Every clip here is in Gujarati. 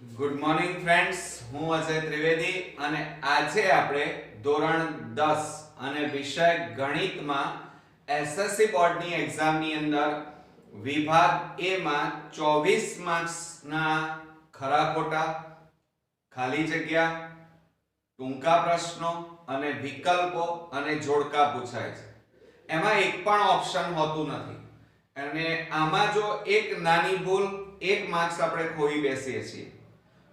ગુડ મોર્નિંગ ફ્રેન્ડ્સ, હું અજય ત્રિવેદી અને આજે આપણે ધોરણ 10 અને વિષય ગણિતમાં એસએસસી બોર્ડની એક્ઝામની અંદર વિભાગ એ માં 24 માર્ક્સના ખરા ખોટા, ખાલી જગ્યા, ટૂંકા પ્રશ્નો અને વિકલ્પો અને જોડકા પૂછાય છે. એમાં એક પણ ઓપ્શન હોતું નથી અને આમાં જો એક નાની ભૂલ એક માર્ક્સ આપણે ખોઈ બેસીએ છીએ.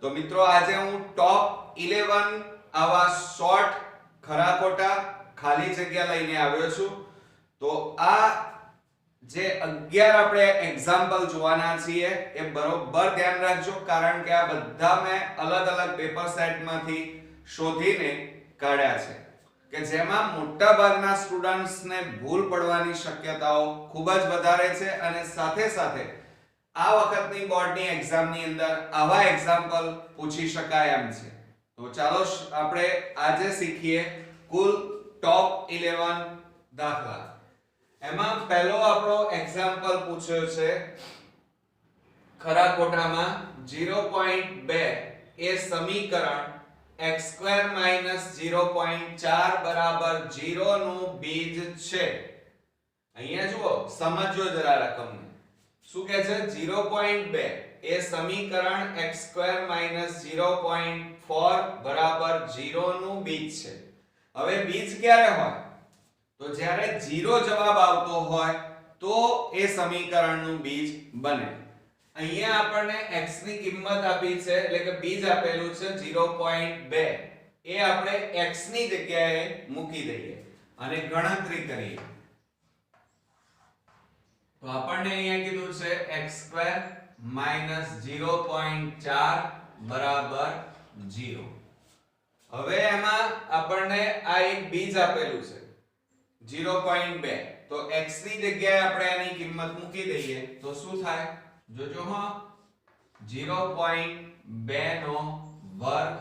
તો મિત્રો આજે હું ટોપ 11 આવા શોર્ટ ખરા ખોટા ખાલી જગ્યા લઈને આવ્યો છું. તો આ જે 11 આપણે એક્ઝામ્પલ જોવાના છીએ એ બરોબર ધ્યાન રાખજો, કારણ કે આ બધા મેં અલગ અલગ પેપર સેટમાંથી શોધીને કાઢ્યા છે કે જેમાં મોટા ભાગના સ્ટુડન્ટ્સને ભૂલ પડવાની શક્યતાઓ ખૂબ જ વધારે છે અને સાથે સાથે આ વખતની બોર્ડની એક્ઝામની અંદર આવા એક્ઝામ્પલ પૂછી શકાય એમ છે. તો ચાલો આપણે આજે શીખીએ કુલ ટોપ 11 દાખલા. એમાં પહેલો આપણો એક્ઝામ્પલ પૂછ્યો છે ખરા ખોટામાં 0.2 એ સમીકરણ x² - 0.4 = 0 નું બીજ છે. અહીંયા જુઓ, સમજો જરા રકમને. શું કહે છે? 0.2 એ સમીકરણ x² - 0.4 = 0 નું બીજ છે. હવે બીજ ક્યારે હોય? તો જ્યારે 0 જવાબ આવતો હોય તો એ સમીકરણનું બીજ બને. અહીંયા આપણને x ની કિંમત આપી છે, એટલે કે બીજ આપેલું છે 0.2. એ આપણે x ની જગ્યાએ મૂકી દઈએ અને ગણતરી કરીએ. તો આપણને અહીંયા કીધું છે x² - 0.4 = 0. હવે એમાં આપણને આ એક બીજ આપેલું છે 0.2. તો x ની જગ્યાએ આપણે આની કિંમત મૂકી દઈએ તો શું થાય? જોજો હા, 0.2 નો વર્ગ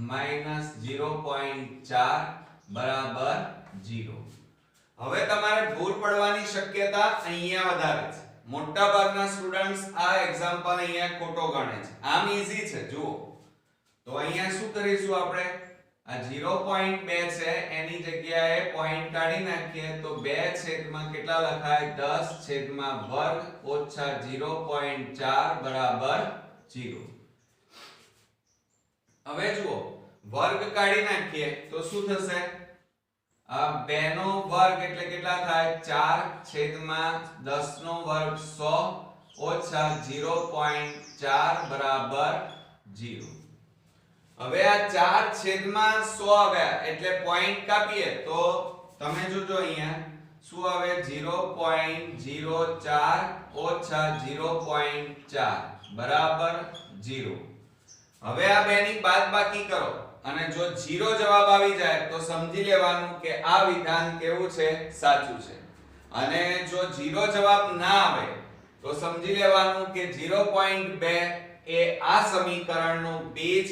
માઈનસ 0.4 બરાબર 0. હવે તમારે ભૂલ પડવાની શક્યતા અહીંયા વધારે છે. મોટા ભાગના સ્ટુડન્ટ્સ આ એક્ઝામ્પલ અહીંયા ખોટો ગણે છે. આમ ઈઝી છે, જુઓ. તો અહીંયા શું કરીશું આપણે? આ 0.2 છે એની જગ્યાએ પોઈન્ટ કાઢી નાખીએ તો 2 છેદમાં કેટલા લખાય? 10 છેદમાં વર્ગ ઓછા 0.4 બરાબર 0. હવે જુઓ, વર્ગ કાઢી નાખીએ તો શું થશે? આ 2 નો વર્ગ એટલે કેટલા થાય? 4 છેદમાં 10 નો વર્ગ 100 ઓછા 0.4 બરાબર 0. હવે આ 4 છેદમાં 100 આવ્યા એટલે પોઈન્ટ કાપીએ તો તમે જોજો અહીંયા શું આવે? 0.04 ઓછા 0.4 બરાબર 0. હવે આ બેની બાદબાકી કરો અને જો 0 જવાબ આવી જાય તો સમજી લેવાનું કે આ વિધાન કેવું છે? સાચું છે. અને જો 0 જવાબ ના આવે તો સમજી લેવાનું કે 0.2 એ આ સમીકરણનું બીજ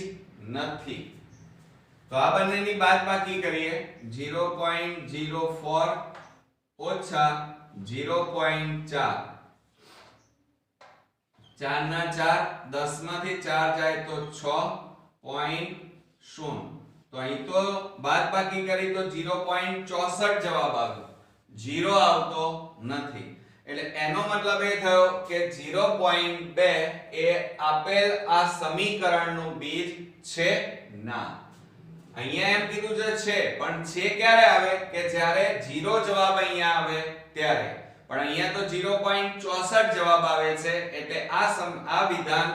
નથી. તો આ બંનેની બાદબાકી કરીએ. 0.04 ઓછા 0.4. 4 ના 4, 10 માંથી 4 જાય તો 6.0. તો અહીં તો બાદબાકી કરી તો 0.64 જવાબ આવ્યો, 0 આવતો નથી. એટલે એનો મતલબ એ થયો કે 0.2 એ આપેલ આ સમીકરણનું બીજ છે ના. અહીંયા એમ કીધું છે પણ છે ક્યારે આવે? કે જ્યારે 0 જવાબ અહીંયા આવે ત્યારે. પણ અહીંયા તો 0.64 જવાબ આવે છે એટલે આ વિધાન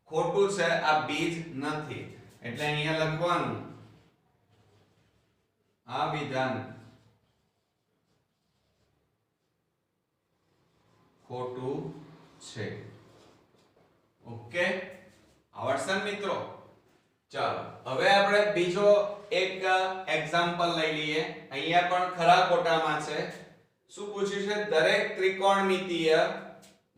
ખોટું છે, આ બીજ નથી. એટલે અહીંયા લખવાનું આ વિધાન ખોટું છે. ઓકે, આવડશે મિત્રો? ચાલો હવે આપણે બીજો એક એક્ઝામ્પલ લઈ લઈએ. અહીંયા પણ ખરા ખોટામાં છે. શું પૂછ્યું છે? દરેક ત્રિકોણમિતિય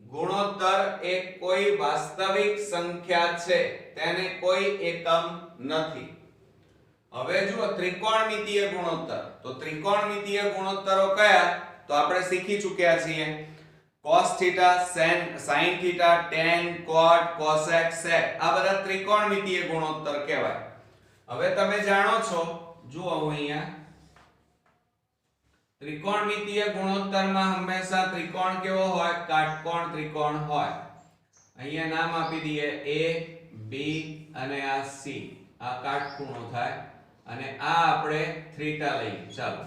ગુણોત્તર એ કોઈ વાસ્તવિક સંખ્યા છે, તેને કોઈ એકમ નથી. હવે જુઓ, ત્રિકોણમિતિય ગુણોત્તર. તો ત્રિકોણમિતિય ગુણોત્તરો કયા? તો આપણે શીખી ચૂક્યા છીએ. cos theta, sin theta, tan, cot, cosec, sec આ બધા ત્રિકોણમિતીય ગુણોત્તર કહેવાય. હવે તમે જાણો છો, જુઓ અહીંયા ત્રિકોણમિતીય ગુણોત્તરમાં હંમેશા ત્રિકોણ કેવો હોય? કાટકોણ ત્રિકોણ હોય. અહીંયા નામ આપી દઈએ A, B અને આ C. આ કાટખૂણો થાય અને આ આપણે થીટા લઈએ. ચાલો,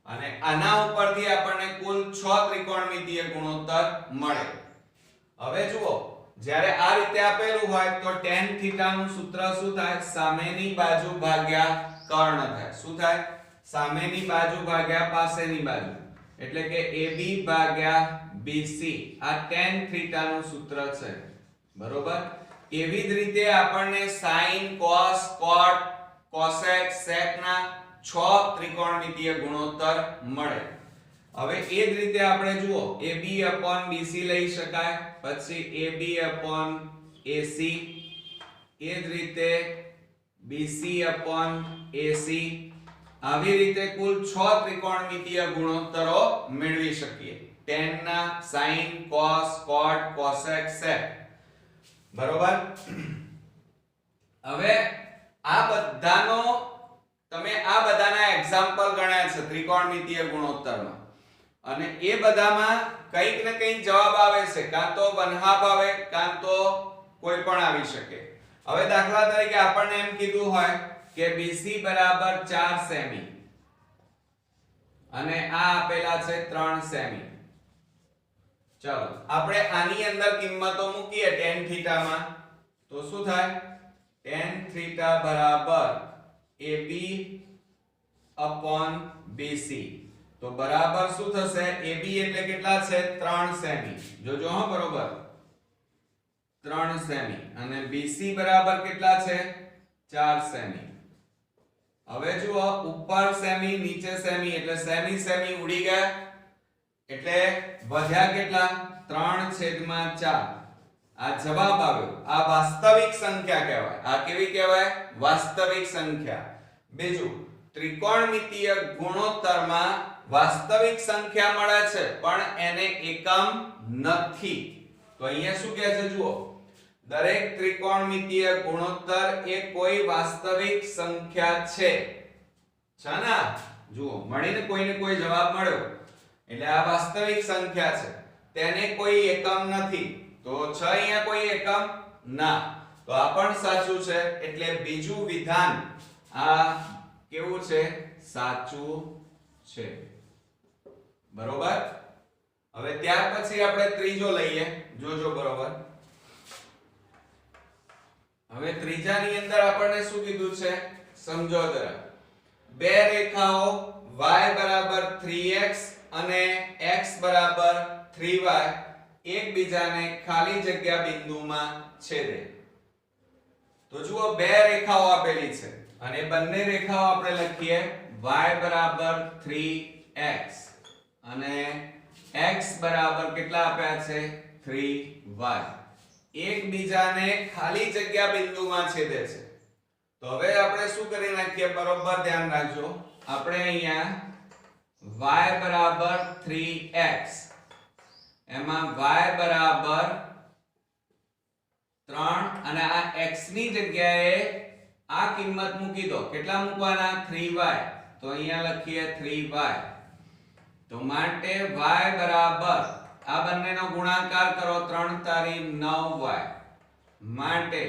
અને આના ઉપરથી આપણને કુલ 6 ત્રિકોણમિતીય ગુણોત્તર મળે. હવે જુઓ, જ્યારે આ રીતે આપેલું હોય તો tan થીટા નું સૂત્ર શું થાય? સામેની બાજુ ભાગ્યા કર્ણ થાય. શું થાય? સામેની બાજુ ભાગ્યા પાસેની બાજુ, એટલે કે AB ભાગ્યા BC. આ tan થીટા નું સૂત્ર છે, બરોબર? એવી જ રીતે આપણને sin, cos, cot, cosec, sec ના 6 ત્રિકોણમિતીય ગુણોત્તર મળે. હવે એ જ રીતે આપણે જુઓ, AB BC લઈ શકાય, પછી AB AC, એ જ રીતે BC AC. આવી રીતે કુલ 6 ત્રિકોણમિતીય ગુણોત્તરો મેળવી શકીએ. tan ના, sin, cos, cot, cosec, sec, બરોબર? હવે આ બધાનો તમે આ બધાના એક્ઝામ્પલ ગણ્યા છે ત્રિકોણમિતીય ગુણોત્તરમાં, અને એ બધામાં કંઈક ને કંઈક જવાબ આવે છે. કાં તો વનહાપ આવે, કાં તો કોઈ પણ આવી શકે. હવે દાખલા તરીકે આપણને એમ કીધું હોય કે BC બરાબર 4 સેમી અને આ આપેલા છે 3 સેમી. ચલો આપણે આની અંદર કિંમતો મૂકીએ tan થીટા માં, તો શું થાય? tan થીટા બરાબર AB BC. તો બરાબર શું થશે? AB એટલે કેટલા છે? 3 સેમી. જોજો હો, બરોબર 3 સેમી. અને BC બરાબર કેટલા છે? 4 સેમી. હવે જુઓ, ઉપર સેમી, નીચે સેમી, એટલે સેમી સેમી ઉડી ગયા, એટલે વધ્યા કેટલા? 3/4. આ જવાબ આવ્યો. આ વાસ્તવિક સંખ્યા કહેવાય. આ કેવી કહેવાય? વાસ્તવિક સંખ્યા. બીજું, ત્રિકોણમિતીય ગુણોત્તરમાં વાસ્તવિક સંખ્યા મળે છે પણ એને એકમ નથી. તો અહીંયા શું કહે છે? જુઓ, દરેક ત્રિકોણમિતીય ગુણોત્તર એ કોઈ વાસ્તવિક સંખ્યા છે. છાના જુઓ, મળીને કોઈને કોઈ જવાબ મળ્યો, એટલે આ વાસ્તવિક સંખ્યા છે, તેને કોઈ એકમ નથી. તો છે અહીંયા કોઈ એકમ ના, તો આ પણ સાચું છે. એટલે બીજું વિધાન આ કેવું છે? સાચું છે, બરોબર? હવે ત્યાર પછી આપણે ત્રીજો લઈએ. જોજો, બરોબર? હવે ત્રીજાની અંદર આપણને શું કીધું છે? સમજો જરા. બે રેખાઓ y બરાબર 3x અને x બરાબર 3y એકબીજાને ખાલી જગ્યા બિંદુમાં છેદે. તો જુઓ, બે રેખાઓ આપેલી છે અને બંને રેખાઓ આપણે લખીએ y બરાબર 3x અને x બરાબર કેટલા આપ્યા છે? 3y. એકબીજાને ખાલી જગ્યા બિંદુમાં છેદે છે. તો હવે આપણે શું કરી નાખીએ? બરોબર ધ્યાન રાખજો. આપણે અહીંયા y બરાબર 3x, એમાં y બરાબર 3 અને આ x ની જગ્યાએ આ કિંમત મૂકી દો. કેટલા મૂકવાના? 3y. તો અહીંયા લખીએ 3y. તો માટે y બરાબર, આ બંનેનો ગુણાકાર કરો, 3 તારી 9y. માટે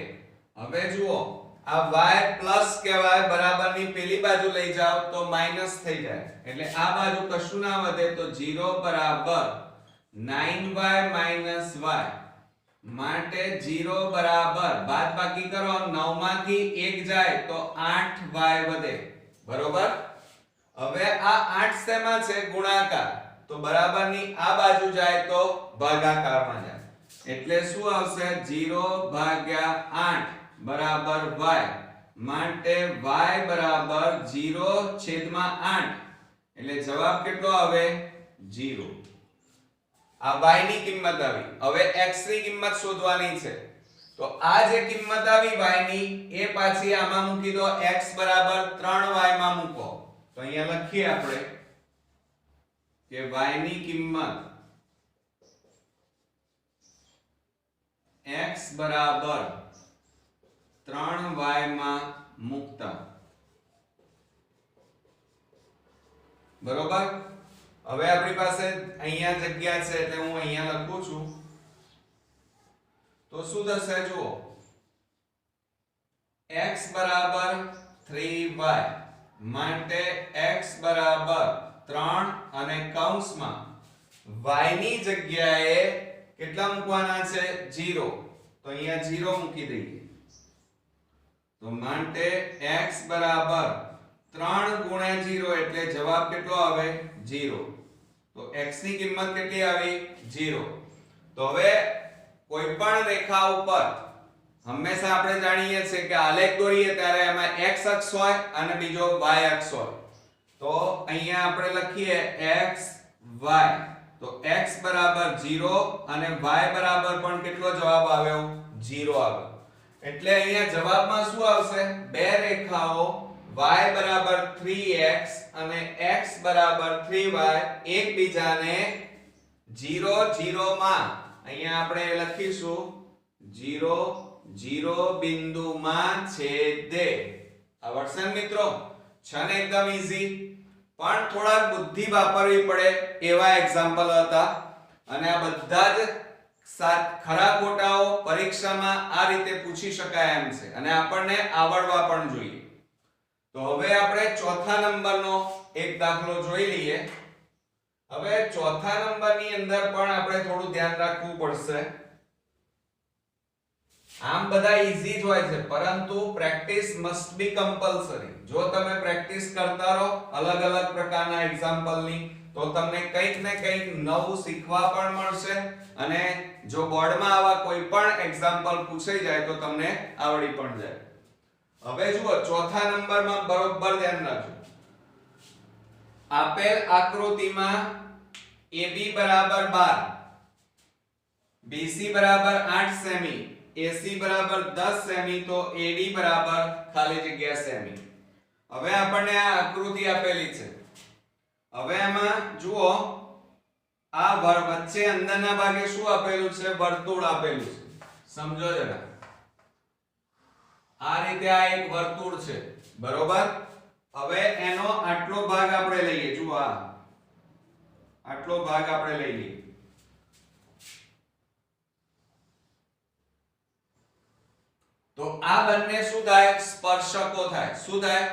હવે જુઓ, આ y પ્લસ કહેવાય, બરાબરની પેલી બાજુ લઈ જાઓ તો માઈનસ થઈ જાય, એટલે આ બાજુ કશું ના વધે. તો 0 બરાબર 9y minus y. માટે 0 બરાબર, બાદબાકી કરો, 9 માંથી 1 જાય તો 8y વધે, બરોબર? હવે આ 8 શેમાં છે? ગુણાકાર. તો બરાબરની આ બાજુ જાય તો ભાગાકારમાં જાય, એટલે શું આવશે? 0/8 બરાબર y. માટે y બરાબર 0/8, એટલે જવાબ કેટલો આવે? 0. આ y ની કિંમત આવી. હવે x ની કિંમત શોધવાની છે. તો આ જે કિંમત આવી y ની, એ પાછી આમાં મૂકી દો. x બરાબર 3y માં મૂકો. તો અહીંયા લખીએ આપણે કે y ની કિંમત x બરાબર 3y માં મૂકતા, બરોબર. હવે આપણી પાસે અહીંયા જગ્યા છે એટલે હું અહીંયા લખું છું. તો શું થશે જુઓ, x બરાબર 3y માટે x બરાબર 3 અને કૌંસમાં y ની જગ્યાએ કેટલા મૂકવાના છે 0, તો અહીંયા 0 મૂકી દઈએ. તો માટે x બરાબર 3 ગુણ્યા 0 એટલે જવાબ કેટલો આવે 0. તો x ની કિંમત કેટલી આવી 0. તો હવે કોઈ પણ રેખા ઉપર હંમેશા આપણે જાણીએ છીએ કે આલેખ દોરીએ ત્યારે એમાં x અક્ષ હોય અને બીજો y અક્ષ હોય. તો અહીંયા આપણે લખીએ x y, તો x બરાબર 0 અને y બરાબર પણ કેટલો જવાબ આવ્યો 0 આવ્યો. એટલે અહીંયા જવાબમાં શું આવશે, બે રેખાઓ y બરાબર 3x અને x બરાબર 3y એકબીજાને 0 0 માં અહીંયા આપણે લખીશું 0 0 બિંદુમાં છેદે. આવડશે ને મિત્રો? છે ને એકદમ ઈઝી, પણ થોડા બુદ્ધિ વાપરવી પડે એવા એક્ઝામ્પલ હતા. અને આ બધા જ ખરા ખોટાઓ પરીક્ષામાં આ રીતે પૂછી શકાય એમ છે અને આપણને આવડવા પણ જોઈએ. તો હવે આપણે ચોથા નંબરનો એક દાખલો જોઈ લઈએ. હવે ચોથા નંબરની અંદર પણ આપણે થોડું ધ્યાન રાખવું પડશે. આમ બધા ઈઝી જ હોય છે, પરંતુ પ્રેક્ટિસ મસ્ટ બી કમ્પલસરી. જો તમે પ્રેક્ટિસ કરતા રહો અલગ અલગ પ્રકારના એક્ઝામ્પલની, તો તમને કંઈક ને કંઈક નવું શીખવા પણ મળશે અને જો બોર્ડમાં આવા કોઈ પણ એક્ઝામ્પલ પૂછાઈ જાય તો તમને આવડી પણ જાય. હવે જુઓ ચોથા નંબરમાં બરોબર ધ્યાન રાખજો. આપેલ આકૃતિમાં AB બરાબર 12, BC બરાબર 8 સેમી, AC બરાબર 10 સેમી, તો AD બરાબર ખાલી જગ્યા સેમી. હવે આપણને આ આકૃતિ આપેલી છે. હવે એમાં જુઓ આ વચ્ચે અંદરના ભાગે શું આપેલું છે, વર્તુળ આપેલું છે. સમજો જરા, આ રીતે આ એક વર્તુળ છે, બરોબર. હવે એનો આટલો ભાગ આપણે લઈએ. જુઓ આટલો ભાગ આપણે લઈ લઈએ. તો આ બંને શું થાય, સ્પર્શકો થાય. શું થાય,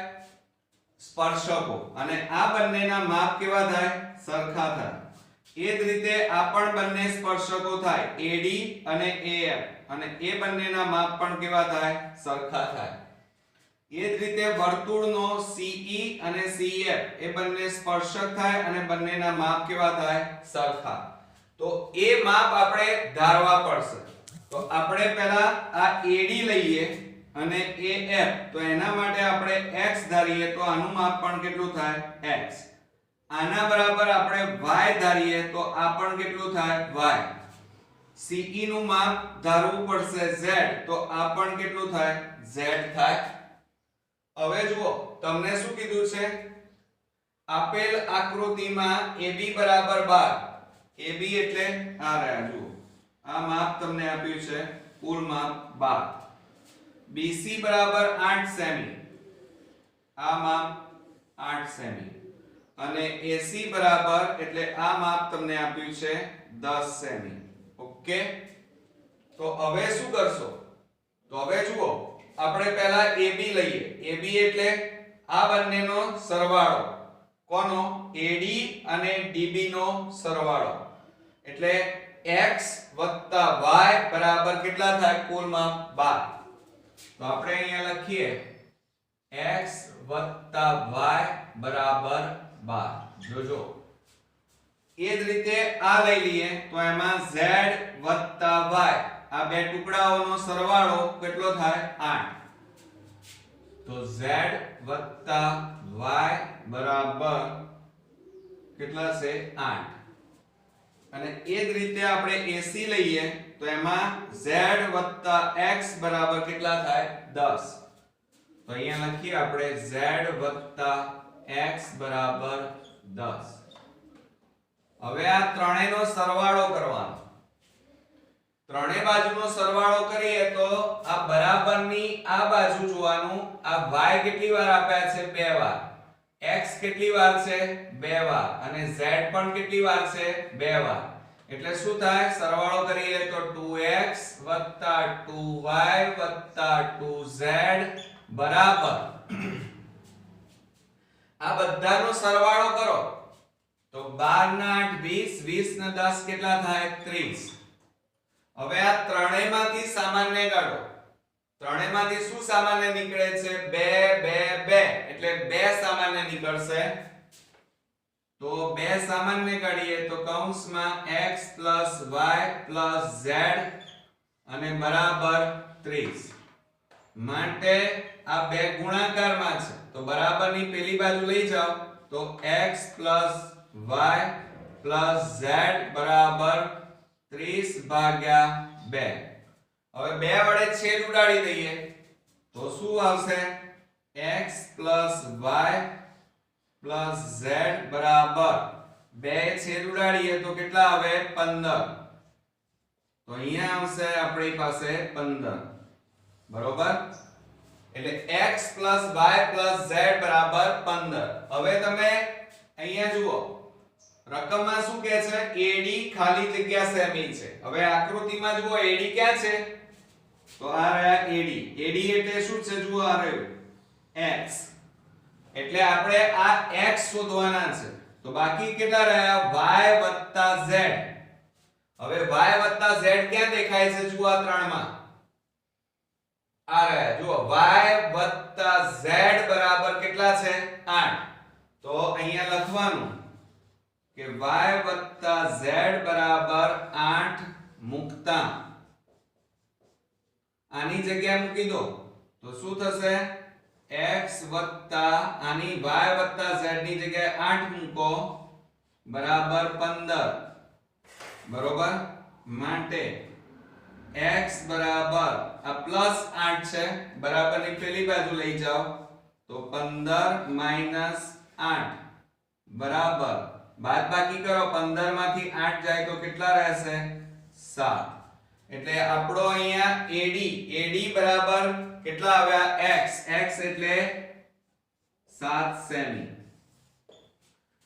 સ્પર્શકો. અને આ બંનેના માપ કેવા થાય, સરખા થાય. એ જ રીતે આ પણ બંને સ્પર્શકો થાય, AD અને AF, અને એ બંનેના માપ પણ કેવા થાય, સરખા થાય. એ જ રીતે વર્તુળનો CE અને CF એ બંને સ્પર્શક થાય અને બંનેના માપ કેવા થાય, સરખા. તો એ માપ આપણે ધારવા પડશે. તો આપણે પહેલા આ AD લઈએ અને AF, તો એના માટે આપણે x ધારીએ તો આનું માપ પણ કેટલું થાય, x. આના બરાબર આપણે y ધારીએ તો આ પણ કેટલું થાય, y. CE નું માપ ધારવું પડશે z, તો આ પણ કેટલું થાય, z થાય. હવે જુઓ તમને શું કીધું છે, આપેલ આકૃતિમાં AB બરાબર 12, AB એટલે આ રહ્યા. જુઓ આ માપ તમને આપ્યું છે, કુલ માપ 12. BC બરાબર 8 સેમી, આ માપ 8 સેમી. અને AC બરાબર એટલે આ માપ તમને આપ્યું છે 10 સેમી. ઓકે, તો હવે શું કરશો, તો હવે જુઓ આપણે પહેલા AB લઈએ. AB એટલે આ બંનેનો સરવાળો. કોનો, AD અને DB નો સરવાળો. એટલે x + y બરાબર કેટલા થાય, કુલ માપ 12. તો આપણે અહીંયા લખીએ x + y બરાબર 12. જોજો એ જ રીતે આ લઈ લઈએ તો એમાં z + y, આ બે ટુકડાઓનો સરવાળો કેટલો થાય, 8. તો z + y બરાબર કેટલા છે, 8. અને એ જ રીતે આપણે AC લઈએ તો એમાં z + x બરાબર કેટલા થાય, 10. તો અહીંયા લખીએ આપણે z + x બરાબર 10. હવે આ ત્રણેયનો સરવાળો કરવાનો. ત્રણેય બાજુનો સરવાળો કરીએ તો આ બરાબરની આ બાજુ જોવાનું, આ y કેટલી વાર આપ્યા છે? 2 વાર. x કેટલી વાર છે? 2 વાર. અને z પણ કેટલી વાર છે? 2 વાર. એટલે શું થાય? સરવાળો કરીએ તો 2x 2y 2z બરાબર આ બધાનો સરવાળો કરો તો 12 ના 8 20, 20 ના 10 કેટલા થાય? 30. હવે આ ત્રણેયમાંથી સામાન્ય કાઢો. ત્રણેયમાંથી શું સામાન્ય નીકળે છે? 2 2 2 એટલે 2 સામાન્ય નીકળશે. તો 2 સામાન્ય કાઢીએ તો કૌંસમાં x y z અને બરાબર 30. માટે આ બે ગુણાકારમાં છે તો બરાબરની પેલી બાજુ લઈ જાઓ તો x y z બરાબર 30 ભાગ્યા 2. હવે 2 વડે છેદ ઉડાડી દઈએ તો શું આવશે? x y z બરાબર 2 છેદ ઉડાડીએ તો કેટલા આવે? 15. તો અહીંયા આવશે આપણી પાસે 15. બરોબર? એટલે x y z બરાબર 15. હવે તમે અહીંયા જુઓ રકમમાં શું કહે છે? AD ખાલી જગ્યા સેમી છે. હવે આકૃતિમાં જુઓ AD ક્યાં છે? તો આ રહ્યા AD. AD એટલે શું છે? જુઓ આ રહ્યું x. એટલે આપણે આ x શોધવાના છે. તો બાકી કેટલા રહ્યા? y z. હવે y z ક્યાં દેખાય છે? જુઓ આ ત્રણમાં આ રહ્યા. જુઓ y z બરાબર કેટલા છે? 8. તો અહીંયા લખવાનું કે y z બરાબર 8 મૂકતા આની જગ્યાએ મૂકી દો તો શું થશે? x આની y z ની જગ્યાએ 8 મૂકો બરાબર 15. બરોબર? માટે x બરાબર આ પ્લસ 8 છે બરાબરની પેલી બાજુ લઈ જાઓ તો 15 8 બરાબર બાદબાકી કરો 15 માંથી 8 જાય તો કેટલા રહેશે? 7. એટલે આપણો અહીંયા AD બરાબર કેટલા આવ્યા? x એટલે 7 સેમી.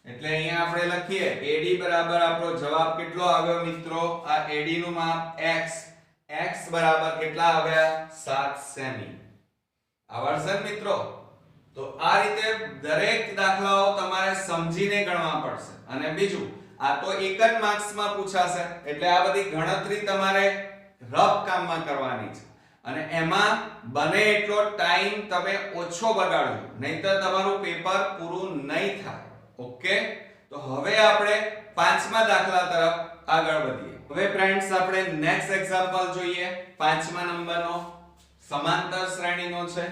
એટલે અહીંયા આપણે લખીએ AD બરાબર આપણો જવાબ કેટલો આવ્યો મિત્રો? આ AD નું માપ x બરાબર કેટલા આવ્યા? 7 સેમી. આવડશે મિત્રો? તો આ રીતે દરેક દાખલાઓ તમારે સમજીને ગણવા પડશે. અને બીજું આ તો એક જ માર્ક્સમાં પૂછાશે એટલે આ બધી ગણતરી તમારે રફ કામમાં કરવાની છે અને એમાં બને એટલો ટાઈમ તમે ઓછો બગાડજો નહીતર તમારું પેપર પૂરું નહીં થાય. ઓકે? તો હવે આપણે પાંચમા દાખલા તરફ આગળ વધીએ. હવે ફ્રેન્ડ્સ આપણે નેક્સ્ટ એક્ઝામ્પલ જોઈએ. પાંચમા નંબરનો સમાંતર શ્રેણીનો છે.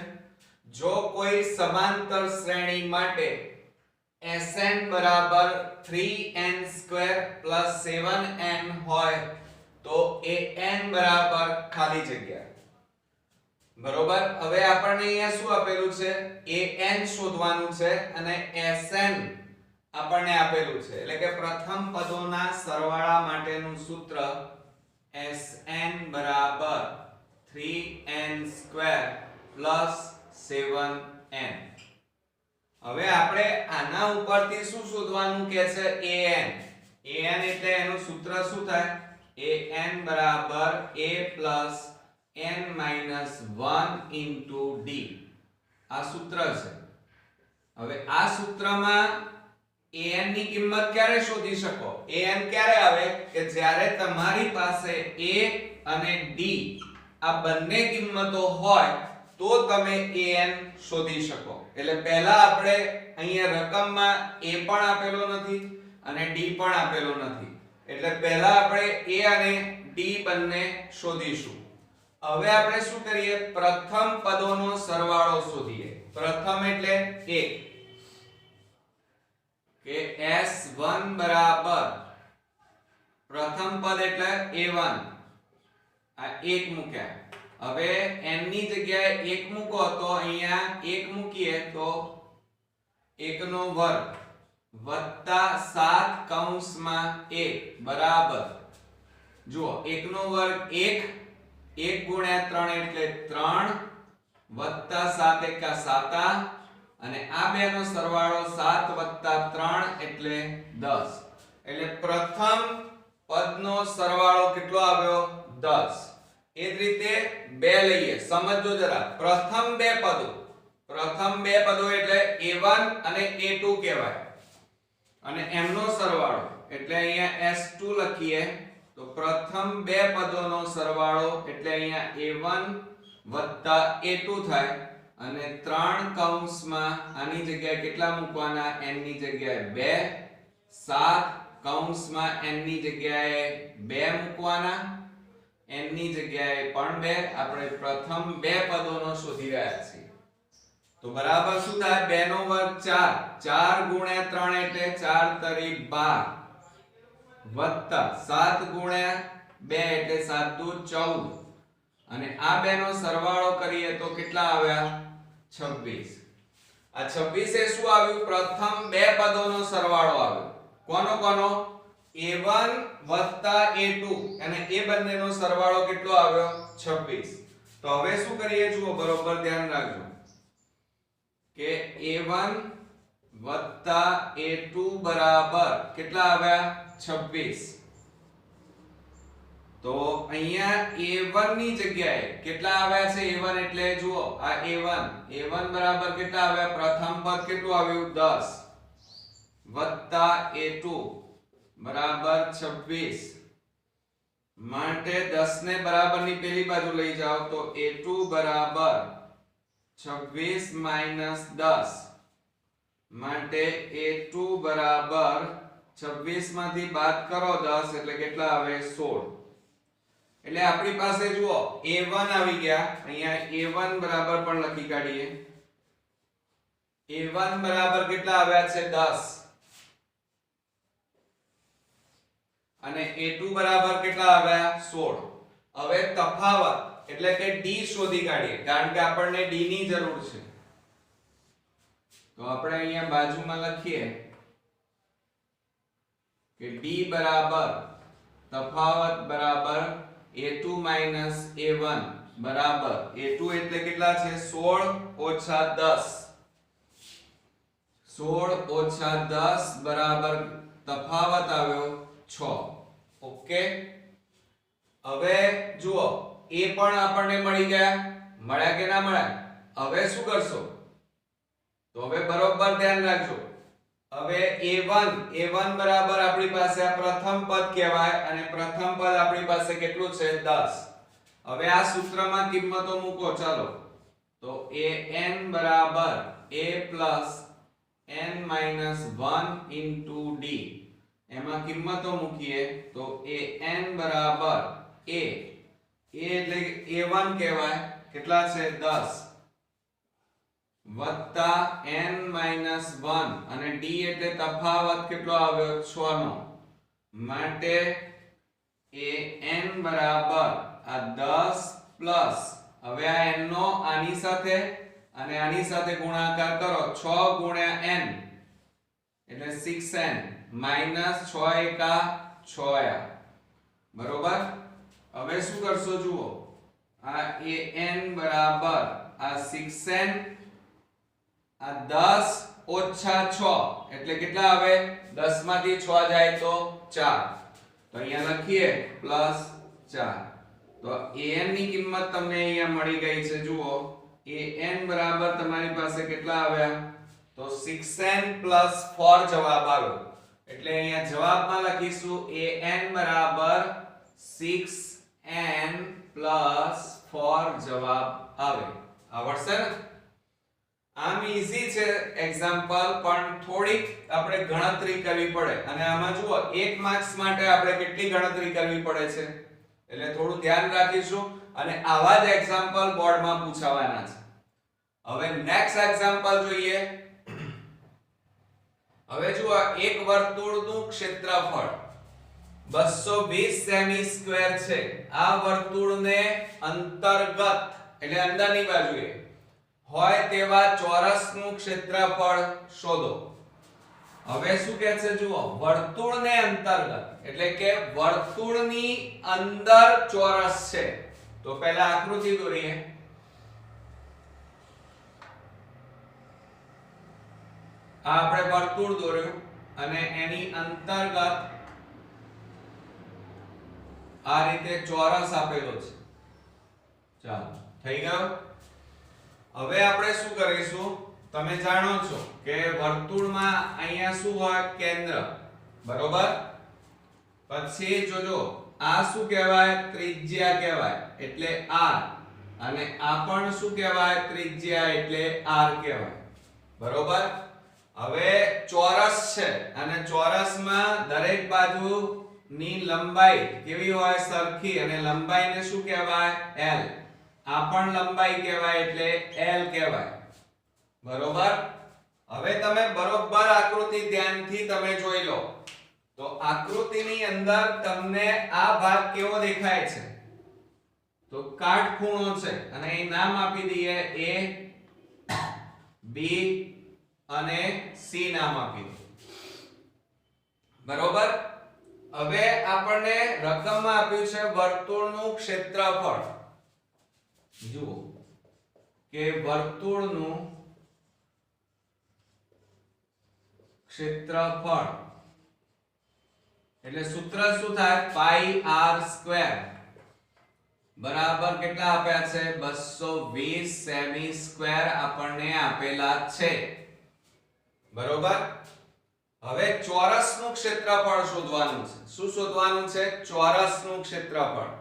જો કોઈ સમાંતર શ્રેણી માટે Sn બરાબર 3n² + 7n હોય તો an બરાબર ખાલી જગ્યા. બરોબર? હવે આપણને અહીંયા શું આપેલું છે? an શોધવાનું છે અને Sn આપણને આપેલું છે. એટલે કે પ્રથમ પદોના સરવાળા માટેનું સૂત્ર Sn બરાબર 3n² + 7n. હવે આપણે આના ઉપરથી શું શોધવાનું કહે છે? an એટલે એનું સૂત્ર શું થાય? an બરાબર a + n - 1 * d. આ સૂત્ર છે. હવે આ સૂત્રમાં an ની કિંમત ક્યારે શોધી શકો? an ક્યારે આવે કે જ્યારે તમારી પાસે a અને d આ બંને કિંમતો હોય તો તમે an શોધી શકો. એટલે પહેલા આપણે અહીંયા રકમમાં a પણ આપેલો નથી અને d પણ આપેલો નથી. એટલે પહેલા આપણે a અને d બંને શોધીશું. હવે આપણે શું કરીએ? પ્રથમ પદોનો સરવાળો શોધીએ. પ્રથમ એટલે 1 કે S1 બરાબર પ્રથમ પદ એટલે a1 આ 1 મૂક્યા. હવે n ની જગ્યાએ 1 મૂકો તો અહીંયા 1 મૂકીએ તો 1 નો વર્ગ વત્તા 7 કૌંસમાં 1 બરાબર જુઓ 1 નો વર્ગ 1, 1 ગુણ્યા 3 એટલે 3 વત્તા 7 એકા 7 અને આ બેનો સરવાળો 7 વત્તા 3 એટલે 10. એટલે પ્રથમ પદનો સરવાળો કેટલો આવ્યો? 10. એ જ રીતે બે લઈએ, સમજો જરા. પ્રથમ બે પદો એટલે a1 અને a2 કહેવાય અને એમનો સરવાળો એટલે અહીંયા s2 લખીએ તો પ્રથમ બે પદોનો સરવાળો એટલે અહીંયા a1 વત્તા a2 થાય અને 3 કૌંસમાં આની જગ્યાએ કેટલા મૂકવાના? n ની જગ્યાએ 2, 7 કૌંસમાં n ની જગ્યાએ 2 મૂકવાના, n ની જગ્યાએ પણ 2. આપણે પ્રથમ બે પદોનો શોધી રહ્યા છીએ તો બરાબર શું થાય? 2 નો વર્ગ 4, 4 ગુણ્યા 3 એટલે 4 તરી 12 વત્તા 7 ગુણ્યા 2 એટલે 7 દુ 14 અને આ બેનો સરવાળો કરીએ તો કેટલા આવ્યા? 26. આ 26 એ શું આવ્યું? પ્રથમ બે પદોનો સરવાળો આવ્યો. કોનો કોનો? a1 વત્તા a2 અને એ બંનેનો સરવાળો કેટલો આવ્યો? 26. તો હવે શું કરીએ? જુઓ, બરોબર ધ્યાન રાખજો કે a1 વત્તા a2 બરાબર કેટલા આવ્યા? 26. તો અહીંયા a1 ની જગ્યાએ કેટલા આવ્યા છે? a1 એટલે જુઓ આ a1 બરાબર કેટલા આવ્યા? પ્રથમ પદ કેટલું આવ્યું? 10 વત્તા a2 બરાબર 26 માટે 10 ને બરાબરની પેલી બાજુ લઈ જાઓ તો a2 બરાબર 26 માઈનસ 10 માટે a2 બરાબર 26 માંથી બાદ કરો 10 એટલે કેટલા આવે? 16. એટલે આપણી પાસે જુઓ a1 આવી ગયા. અહીંયા a1 બરાબર પણ લખી કાઢીએ. a1 બરાબર કેટલા આવ્યા છે? 10 અને a2 બરાબર કેટલા આવ્યા? 16. હવે તફાવત એટલે કે d શોધી કાઢીએ કારણ કે આપણને d ની જરૂર છે. તો આપણે અહીંયા બાજુમાં લખીએ કે d બરાબર તફાવત બરાબર a2 a1 બરાબર a2 એટલે કેટલા છે? 16 ઓછા 10. 16 ઓછા 10 બરાબર તફાવત આવ્યો 6. ઓકે. હવે જુઓ એ પણ આપણને મળી ગયા. મળ્યા કે ના મળ્યા? હવે શું કરશો? તો હવે બરોબર ધ્યાન રાખજો. હવે a1 બરાબર આપણી પાસે આ પ્રથમ પદ કહેવાય અને પ્રથમ પદ આપણી પાસે કેટલું છે? 10. હવે આ સૂત્રમાં કિંમતો મૂકો ચાલો. તો an બરાબર a n - 1 into d. એમાં કિંમતો મૂકીએ તો an બરાબર a એટલે a1 કહેવાય કેટલા છે? 10 વત્તા n - 1 અને d એટલે તફાવત કેટલો આવ્યો? 6 નો માટે an બરાબર આ 10 પ્લસ હવે આ n નો આની સાથે અને આની સાથે ગુણાકાર કરો 6 ગુણ્યા n એટલે 6n માઈનસ 6 એકા 6 બરોબર. હવે શું કરશો? જુઓ આ an બરાબર આ 6n આ 10 ઓછા 6 એટલે કેટલા આવે? 10 માંથી 6 જાય તો 4. તો અહીંયા લખીએ પ્લસ 4. તો an ની કિંમત તમને અહીંયા મળી ગઈ છે. જુઓ an બરાબર તમારી પાસે કેટલા આવ્યા? તો 6n plus 4 જવાબ આવ્યો. એટલે અહીંયા જવાબમાં લખીશું an બરાબર 6n plus 4 જવાબ આવે. આવડશે ને? આમ ઈઝી છે એક્ઝામ્પલ, પણ થોડીક આપણે ગણતરી કરવી પડે અને આમાં જુઓ 1 માર્ક્સ માટે આપણે કેટલી ગણતરી કરવી પડે છે એટલે થોડું ધ્યાન રાખીશું અને આવા જ એક્ઝામ્પલ બોર્ડમાં પૂછાવાના છે. હવે નેક્સ્ટ એક્ઝામ્પલ જોઈએ. હવે જુઓ એક વર્તુળનું ક્ષેત્રફળ 220 સેમી સ્ક્વેર છે. આ વર્તુળને અંતર્ગત એટલે અંદરની બાજુએ હોય તેવા ચોરસનું ક્ષેત્રફળ શોધો. હવે શું કહે છે જુઓ, વર્તુળને અંતર્ગત એટલે કે વર્તુળની અંદર ચોરસ છે. તો પહેલા આકૃતિ દોરીએ. આ આપણે વર્તુળ દોર્યું અને એની અંતર્ગત આ રીતે ચોરસ આપેલો છે. ચાલો થઈ ગયો. હવે આપણે શું કરીશું, તમે જાણો છો કે વર્તુળમાં અહીંયા શું હોય, કેન્દ્ર, બરોબર. પછી જોજો આ શું કહેવાય, ત્રિજ્યા કહેવાય એટલે r, અને આ પણ શું કહેવાય, ત્રિજ્યા એટલે r કહેવાય, બરોબર. હવે ચોરસ છે અને ચોરસમાં દરેક બાજુની લંબાઈ કેવી હોય, સરખી, અને લંબાઈને શું કહેવાય, l. આ પણ લંબાઈ કહેવાય એટલે l કહેવાય, બરોબર. હવે તમે બરોબર આકૃતિ ધ્યાનથી તમે જોઈ લો તો આકૃતિની અંદર તમને આ ભાગ કેવો દેખાય છે, તો કાટખૂણો છે, અને એ નામ આપી દઈએ a, b અને c નામ આપી દો, બરોબર. હવે આપણને રકમમાં આપ્યું છે વર્તુળનું ક્ષેત્રફળ. જુઓ કે વર્તુળનું ક્ષેત્રફળ એટલે સૂત્ર શું થાય, પાઈ r સ્ક્વેર બરાબર કેટલા આપ્યા છે, 220 સેમી સ્ક્વેર આપણને આપેલા છે, બરોબર. હવે ચોરસનું ક્ષેત્રફળ શોધવાનું છે. શું શોધવાનું છે, ચોરસનું ક્ષેત્રફળ.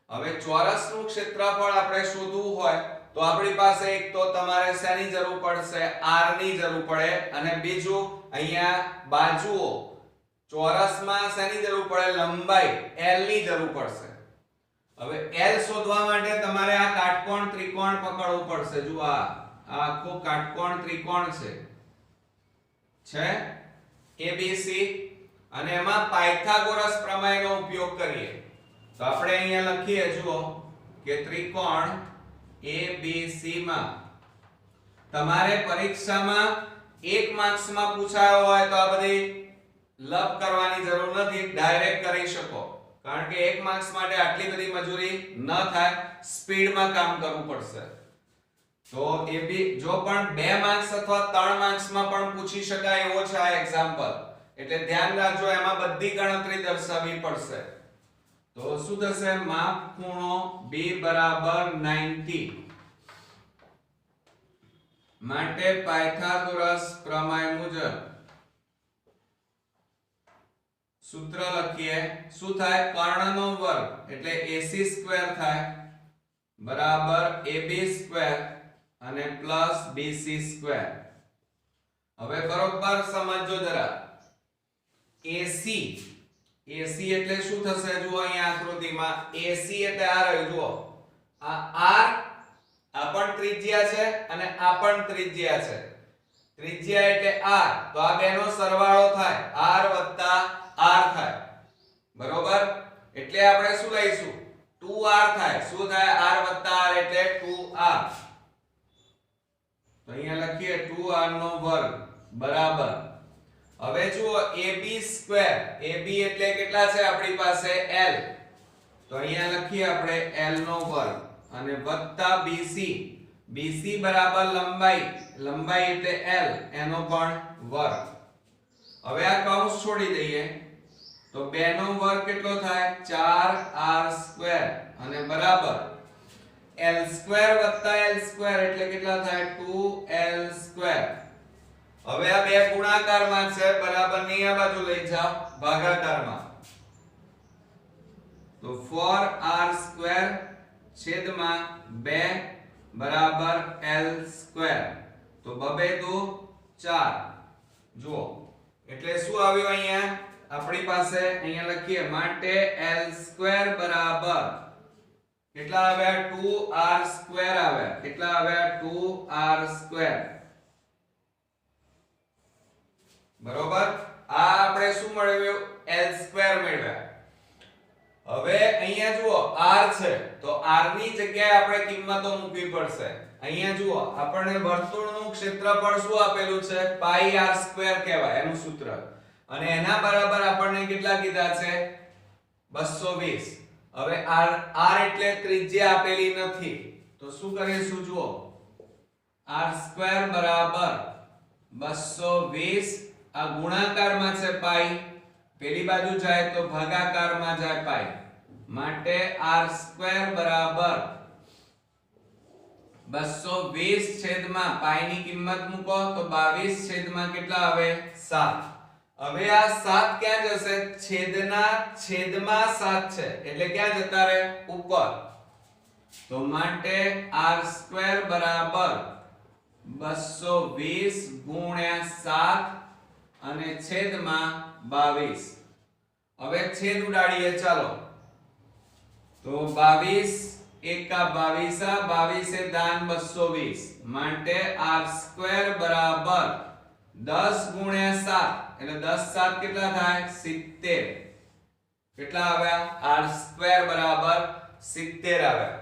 હવે ચોરસનું ક્ષેત્રફળ આપણે શોધવું હોય તો આપણી પાસે એક તો તમારે શેની જરૂર પડશે, r ની જરૂર પડે, અને બીજું અહીંયા બાજુઓ ચોરસમાં શેની જરૂર પડે, લંબાઈ l ની જરૂર પડશે. હવે l શોધવા માટે તમારે આ કાટકોણ ત્રિકોણ પકડવું પડશે. જો આ આખો કાટકોણ ત્રિકોણ છે ABC, અને એમાં પાયથાગોરસ પ્રમેયનો ઉપયોગ કરીએ તો આપણે અહીંયા લખીએ જુઓ કે ત્રિકોણ ABC માં તમારે પરીક્ષામાં 1 માર્ક્સમાં પૂછાયો હોય તો આ બધી લપ કરવાની જરૂર નથી, ડાયરેક્ટ કરી શકો, કારણ કે 1 માર્ક્સ માટે આટલી બધી મજૂરી ન થાય, સ્પીડમાં કામ કરવું પડશે. તો એ બી જો પણ 2 માર્ક્સ અથવા 3 માર્ક્સમાં પણ પૂછી શકાય એવો છે આ એક્ઝામ્પલ, એટલે ધ્યાન રાખજો, એમાં બધી ગણતરી દર્શાવવી પડશે. તો શું થશે, માપ ખૂણો B બરાબર 90 માટે પાયથાગોરસ પ્રમેય મુજબ સૂત્ર લખીએ. શું થાય, કર્ણનો વર્ગ એટલે AC સ્ક્વેર થાય બરાબર AB સ્ક્વેર અને પ્લસ BC સ્ક્વેર. હવે બરોબર સમજો જરા, AC એટલે શું થશે, જુઓ અહીંયા આકૃતિમાં AC એટલે આ રહ્યું, જુઓ આ r, આ પણ ત્રિજ્યા છે અને આ પણ ત્રિજ્યા છે. ત્રિજ્યા એટલે r, તો આ બેનો સરવાળો થાય r વત્તા r થાય, બરોબર. એટલે આપણે શું લઈશું, 2r થાય. શું થાય, r વત્તા r એટલે 2r. તો અહીંયા લખીએ 2r નો વર્ગ બરાબર. હવે જુઓ AB સ્ક્વેર, AB એટલે કેટલા છે આપણી પાસે, l. તો અહીંયા લખીએ આપણે l નો વર્ગ અને વત્તા BC, BC બરાબર લંબાઈ એટલે l, એનો પણ વર્ગ. હવે આ કૌંસ છોડી દઈએ તો 2 નો વર્ગ કેટલો થાય, 4r સ્ક્વેર અને બરાબર l સ્ક્વેર વત્તા l સ્ક્વેર એટલે કેટલા થાય, 2l સ્ક્વેર. હવે આ બે ગુણાકારમાં છે, બરાબર ની આ બાજુ લઈ જાઓ ભાગાકારમાં. તો 4r સ્ક્વેર છેદમાં 2 બરાબર l સ્ક્વેર. તો 2 2 4. જુઓ એટલે શું આવ્યું, અહીંયા આપણી પાસે અહીંયા લખીએ માટે l સ્ક્વેર બરાબર કેટલા આવ્યા, 2r સ્ક્વેર આવ્યા. કેટલા આવ્યા, 2r સ્ક્વેર, બરોબર. આ આપણે શું મેળવ્યું, l સ્ક્વેર મેળવ્યા. હવે અહીંયા જુઓ r છે તો r ની જગ્યાએ આપણે કિંમતો મૂકવી પડશે. અહીંયા જુઓ આપણને વર્તુળનું ક્ષેત્રફળ શું આપેલું છે પાઈ r સ્ક્વેર કહેવાય એનું સૂત્ર અને એના બરાબર આપણને કેટલા કીધા છે 220 હવે r એટલે ત્રિજ્યા આપેલી નથી તો શું કરીશું જુઓ r સ્ક્વેર બરાબર 220 આ ગુણાકારમાં છે પાઈ પેલી બાજુ જાય તો ભાગાકારમાં જાય પાઈ માટે r સ્ક્વેર બરાબર 220 છેદમાં પાઈ ની કિંમત મૂકો તો 22 છેદમાં કેટલા આવે 7 હવે આ 7 ક્યાં જશે છેદના છેદમાં 7 છે એટલે ક્યાં જતા રહે ઉપર તો માટે r સ્ક્વેર બરાબર 220 ગુણ્યા 7 અને છેદમાં 22 હવે છેદ ઉડાડીએ ચાલો તો 22 એકા 22 22 એ દાન 220 માટે r સ્ક્વેર બરાબર 10 ગુણ્યા 7 એટલે 10 7 કેટલા થાય 70 કેટલા આવ્યા r સ્ક્વેર બરાબર 70 આવ્યા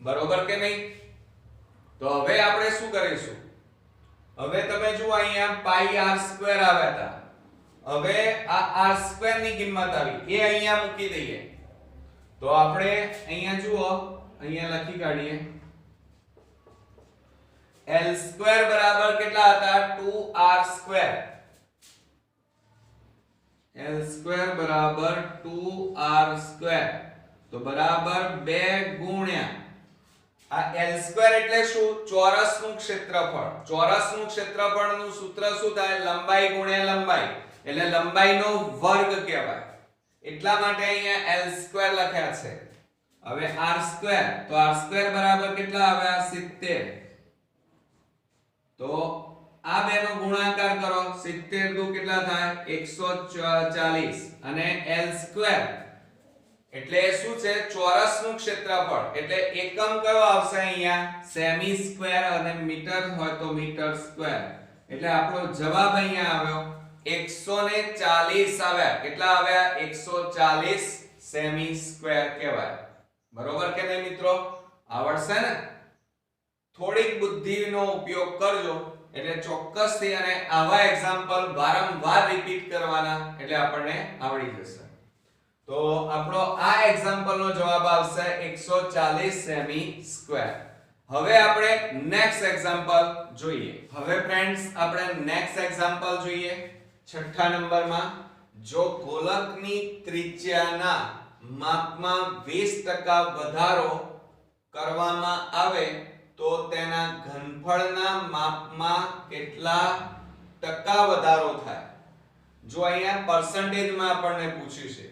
બરોબર કે નહીં તો હવે આપણે શું કરીશું હવે તમે જુઓ અહીંયા પાઈ r સ્ક્વેર આવ્યા હતા હવે આ r સ્ક્વેર ની કિંમત આવી એ અહીંયા મૂકી દઈએ તો આપણે અહીંયા જુઓ અહીંયા લખી કાઢીએ l સ્ક્વેર બરાબર કેટલા હતા 2r સ્ક્વેર l સ્ક્વેર બરાબર 2r સ્ક્વેર તો બરાબર 2 ગુણ્યા આ l સ્ક્વેર એટલે શું ચોરસનું ક્ષેત્રફળનું સૂત્ર શું થાય લંબાઈ ગુણ્યા લંબાઈ એટલે લંબાઈનો વર્ગ કહેવાય એટલા માટે અહીંયા l સ્ક્વેર લખ્યા છે હવે r સ્ક્વેર તો r સ્ક્વેર બરાબર કેટલા આવ્યા 70 તો આ બેનો ગુણાકાર કરો 70 દુ કેટલા થાય 140 અને l સ્ક્વેર એટલે શું છે ચોરસનું ક્ષેત્રફળ એટલે એકમ કયો આવશે અહીંયા સેમી સ્ક્વેર અને મીટર હોય તો મીટર સ્ક્વેર એટલે આપણો જવાબ અહીંયા આવ્યો 140 આવ્યા કેટલા આવ્યા 140 સેમી સ્ક્વેર કહેવાય બરોબર કે નહીં મિત્રો આવડશે ને થોડીક બુદ્ધિનો ઉપયોગ કરજો એટલે ચોક્કસથી અને આવા એક્ઝામ્પલ વારંવાર રિપીટ કરવાના એટલે આપણને આવડી જશે તો આપણો આ એક્ઝામ્પલનો જવાબ આવશે 140 સેમી સ્ક્વેર હવે આપણે નેક્સ્ટ એક્ઝામ્પલ જોઈએ હવે ફ્રેન્ડ્સ આપણે નેક્સ્ટ એક્ઝામ્પલ જોઈએ છઠ્ઠા નંબરમાં જો ગોલકની ત્રિજ્યાના માપમાં 20% વધારો કરવામાં આવે તો તેના ઘનફળના માપમાં કેટલા ટકા વધારો થાય જો અહીંયા પર્સન્ટેજમાં આપણને પૂછ્યું છે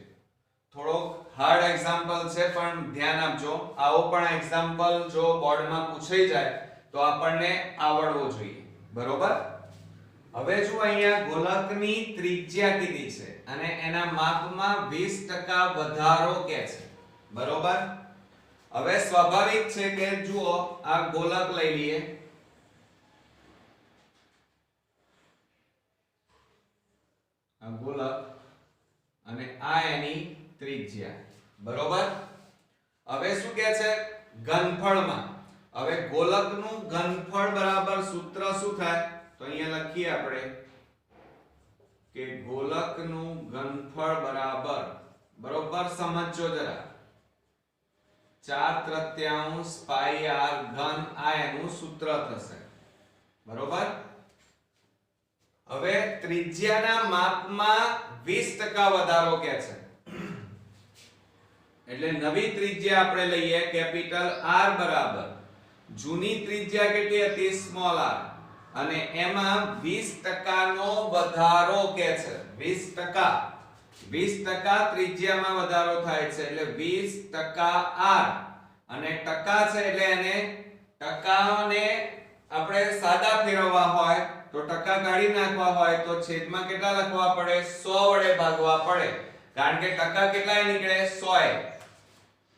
થોડો હાર્ડ એક્ઝામ્પલ છે પણ ધ્યાન આપજો આવો પણ એક્ઝામ્પલ જો બોર્ડમાં પૂછાઈ જાય તો આપણને આવડવો જોઈએ બરોબર હવે જો અહીંયા ગોલકની ત્રિજ્યા કીધી છે અને એના માપમાં 20% વધારો કે છે બરોબર હવે સ્વાભાવિક છે કે જુઓ આ ગોલક લઈ લઈએ આ ગોલક અને આ એની ત્રિજ્યા બરોબર હવે શું કહે છે ઘનફળમાં હવે ગોલકનું ઘનફળ બરાબર સૂત્ર શું થાય તો અહીંયા લખીએ આપણે કે ગોલકનું ઘનફળ બરોબર સમજો જરા 4/3 પાઈ r ઘન આ એનું સૂત્ર થશે બરોબર હવે ત્રિજ્યાના માપમાં 20% વધારો કે છે એટલે નવી ત્રિજ્યા આપણે લઈએ કેપિટલ R બરાબર જૂની ત્રિજ્યા કેટલી હતી સ્મોલ r અને એમાં 20% નો વધારો કે છે 20% ત્રિજ્યામાં વધારો થાય છે એટલે 20% r અને ટકા છે એટલે એને ટકાને આપણે સાદા ફેરવવા હોય તો ટકા કાઢી નાખવા હોય તો છેદમાં કેટલા લખવા પડે 100 વડે ભાગવા પડે કારણ કે ટકા કેટલા નીકળે 100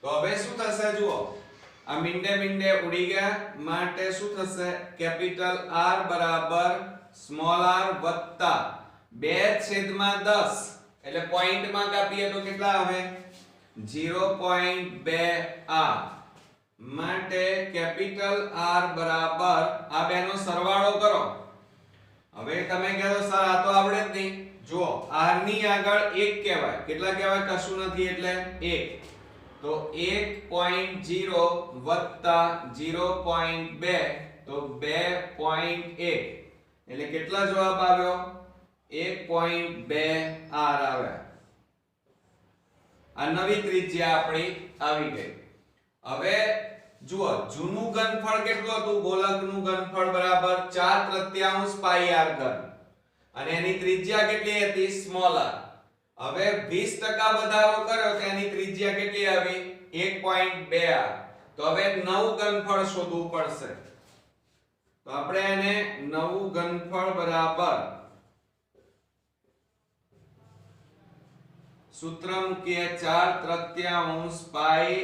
તો હવે શું થશે જુઓ આ મીંડે ઉડી ગયા માટે શું થશે કેપિટલ R બરાબર સ્મોલ r વત્તા 2/10 એટલે પોઈન્ટમાં કાપીએ તો કેટલા આવે 0.2 r માટે કેપિટલ R બરાબર આ બેનો સરવાળો કરો. હવે તમે કહો સર આ તો આવડે જ નહીં. જુઓ R ની આગળ 1 કહેવાય. કેટલા કહેવાય? કશું નથી એટલે 1. તો 1.0 વત્તા 0.2 તો 2.1 એટલે કેટલા જવાબ આવ્યો? 1.2 R આવ્યા. આ નવી ત્રિજ્યા આપણી આવી ગઈ. હવે જુઓ જૂનું ઘનફળ કેટલું હતું? ગોલકનું ઘનફળ બરાબર 4/3 પાઈ r ઘન અને એની ત્રિજ્યા કેટલી હતી? Small r. હવે 20% વધારો કર્યો તો એની ત્રિજ્યા કેટલી આવી? 1.2 r. તો હવે નવું ઘનફળ શોધવું પડશે. તો આપણે એને નવું ઘનફળ બરાબર સૂત્ર મૂકીએ 4/3 પાઈ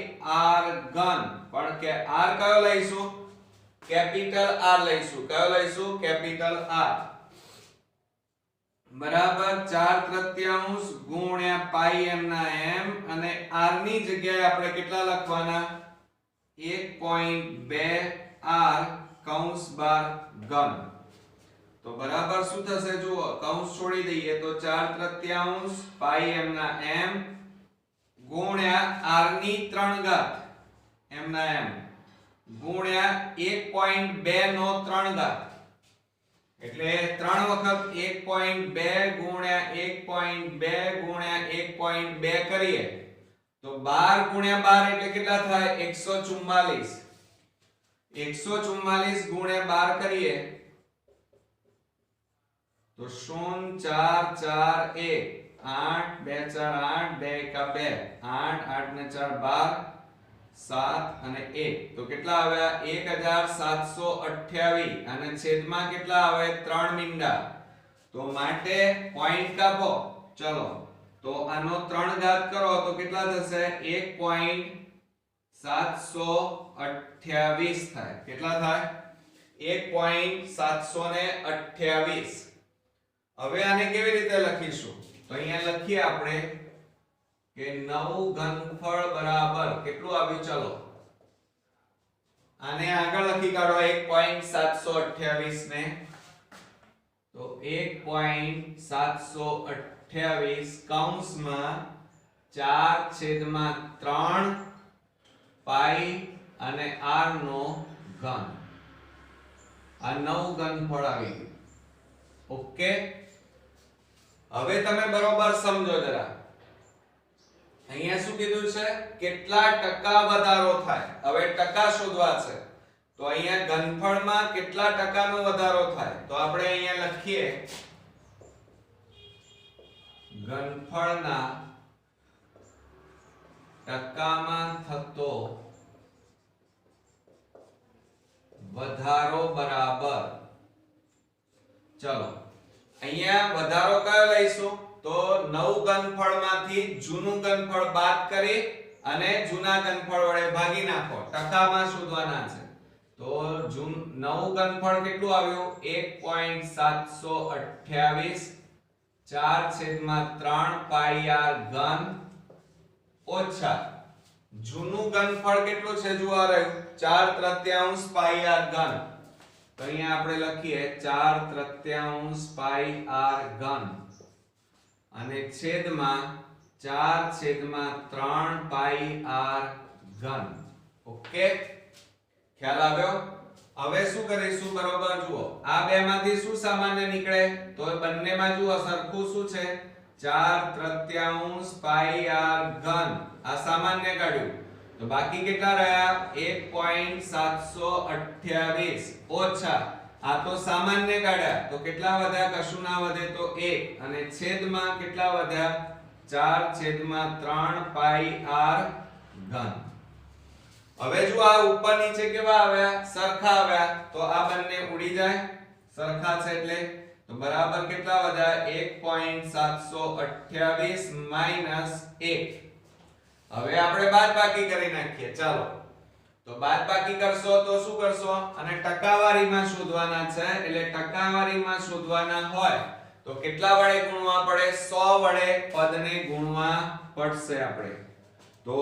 r ઘન. પણ કે r કયો લઈશું? કેપિટલ R લઈશું. કયો લઈશું? કેપિટલ R બરાબર 4/3 ગુણ્યા પાઈ m ના m અને r ની જગ્યાએ આપણે કેટલા લખવાના? 1.2 r કૌંસ બાર ઘન. તો બરાબર શું થશે? જુઓ કૌંસ છોડી દઈએ તો 4/3 પાઈ m ના m ગુણ્યા r ની 3 ઘાત m ના m ગુણ્યા 1.2 નો 3 ઘાત એટલે 3 વખત 1.2 ગુણ્યા 1.2 ગુણ્યા 1.2 કરીએ તો 12 ગુણ્યા 12 એટલે કેટલા થાય? 144. 144 ગુણ્યા 12 કરીએ તો 0 4 4 1 8 2 4 8 2 1 2 8 8 ને 4 12 7 અને 1 તો કેટલા આવ્યા? 1728 અને છેદમાં કેટલા આવે? 3 મીંડા. તો માટે પોઈન્ટ કાપો. ચલો તો આનો 3 ઘાત કરો તો કેટલા થશે? 1.728 થાય. કેટલા થાય? 1.728. હવે આને કેવી રીતે લખીશું? તો અહીંયા લખીએ આપણે કે નવું ઘનફળ બરાબર કેટલું આવ્યું? ચલો આને આગળ લખી કાઢો 1.728 ને. તો 1.728 કૌંસમાં 4/3 પાઈ અને r નો ઘન. આ નવું ઘનફળ આવી ગયું. ઓકે. હવે તમે બરોબર સમજો જરા. અહીંયા શું કીધું છે? કેટલા ટકા વધારો થાય. હવે ટકા શોધવા છે. તો અહીંયા ઘનફળમાં કેટલા ટકાનો વધારો થાય? તો આપણે અહીંયા લખીએ ઘનફળના ટકામાં થતો વધારો બરાબર. ચલો અહીંયા વધારો કયો લઈશું? તો નવું ઘનફળમાંથી જૂનું ઘનફળ બાદ કરી અને જૂના ઘનફળ વડે ભાગી નાખો. ટકામાં શોધવાના છે. તો નવું ઘનફળ કેટલું આવ્યું? 1.728 4/3 પાઈ r ઘન ઓછા જૂનું ઘનફળ કેટલું છે? જુઓ રહ્યું 4/3 પાઈ r ઘન. તો અહીંયા આપણે લખીએ 4/3 પાઈ r ઘન અને છેદમાં 4/3 પાઈ r ઘન. ઓકે, ખ્યાલ આવ્યો? હવે શું કરીશું? બરોબર જુઓ આ બે માંથી શું સામાન્ય નીકળે? તો બંનેમાં જુઓ સરખું શું છે? 4/3 પાઈ r ઘન. આ સામાન્ય કાઢ્યું તો બાકી કેટલા રહ્યા? 1.728 ઓછા આ તો સામાન્ય કાઢ્યા તો કેટલા વધ્યા? કશું ના વધે તો 1 અને છેદમાં કેટલા વધ્યા? 4/3 પાઈ r ઘન. હવે જો આ ઉપર નીચે કેવા આવ્યા? સરખા આવ્યા. તો આ બંને ઉડી જાય. સરખા છે એટલે તો બરાબર કેટલા વધ્યા? 1.728 માઈનસ 1. હવે આપણે બાદબાકી કરી નાખીએ. ચાલો તો બાદબાકી કરશો તો શું કરશો? અને ટકાવારીમાં શોધવાના છે એટલે ટકાવારીમાં શોધવાના હોય તો કેટલા વડે ગુણવા પડે? 100 વડે પદને ગુણવા પડશે આપણે. તો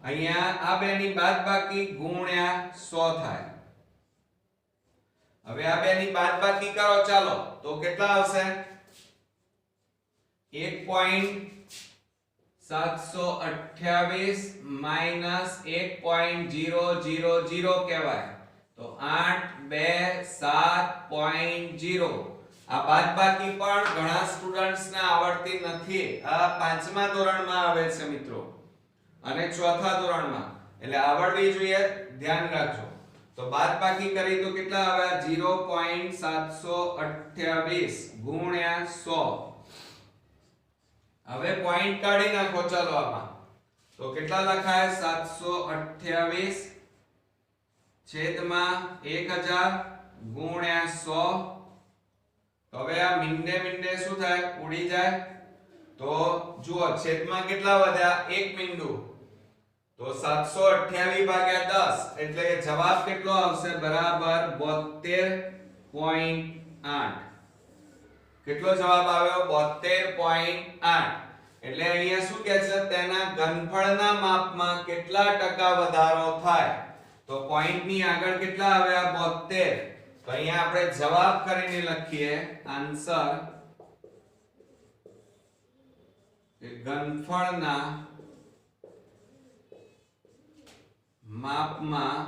અહીંયા આ બેની બાદબાકી ગુણ્યા 100 થાય. હવે આ બેની બાદબાકી કરો ચાલો તો કેટલા આવશે? 1.728 માઈનસ 1.000 કહેવાય. તો 8 2 7.0. આ બાદબાકી પણ ઘણા સ્ટુડન્ટ્સ ને આવડતી નથી. આ 5મા ધોરણમાં આવે છે મિત્રો અને 4થા ધોરણમાં, એટલે આવડવી જોઈએ, ધ્યાન રાખજો. તો બાદબાકી કરી તો કેટલા આવ્યા? 0.728 ગુણ્યા 100. હવે પોઈન્ટ કાઢી નાખો ચાલો આમાં. તો કેટલા લખાય? 728 છેદમાં 1000 ગુણ્યા 100. તો હવે આ મીંડે મીંડે શું થાય? ઉડી જાય. તો જુઓ છેદમાં કેટલા વધ્યા? 1 મીંડું. તો 728 ભાગ્યા 10 એટલે જવાબ કેટલો આવશે? બરાબર 72.8. કેટલો જવાબ આવ્યો? 72.8. એટલે અહીંયા શું કહે છે? તેના ઘનફળના માપમાં કેટલા ટકા વધારો થાય? તો પોઈન્ટ ની આગળ કેટલા આવ્યા? 72. તો અહીંયા આપણે જવાબ કરીને લખીએ આન્સર ઘનફળના માપમાં.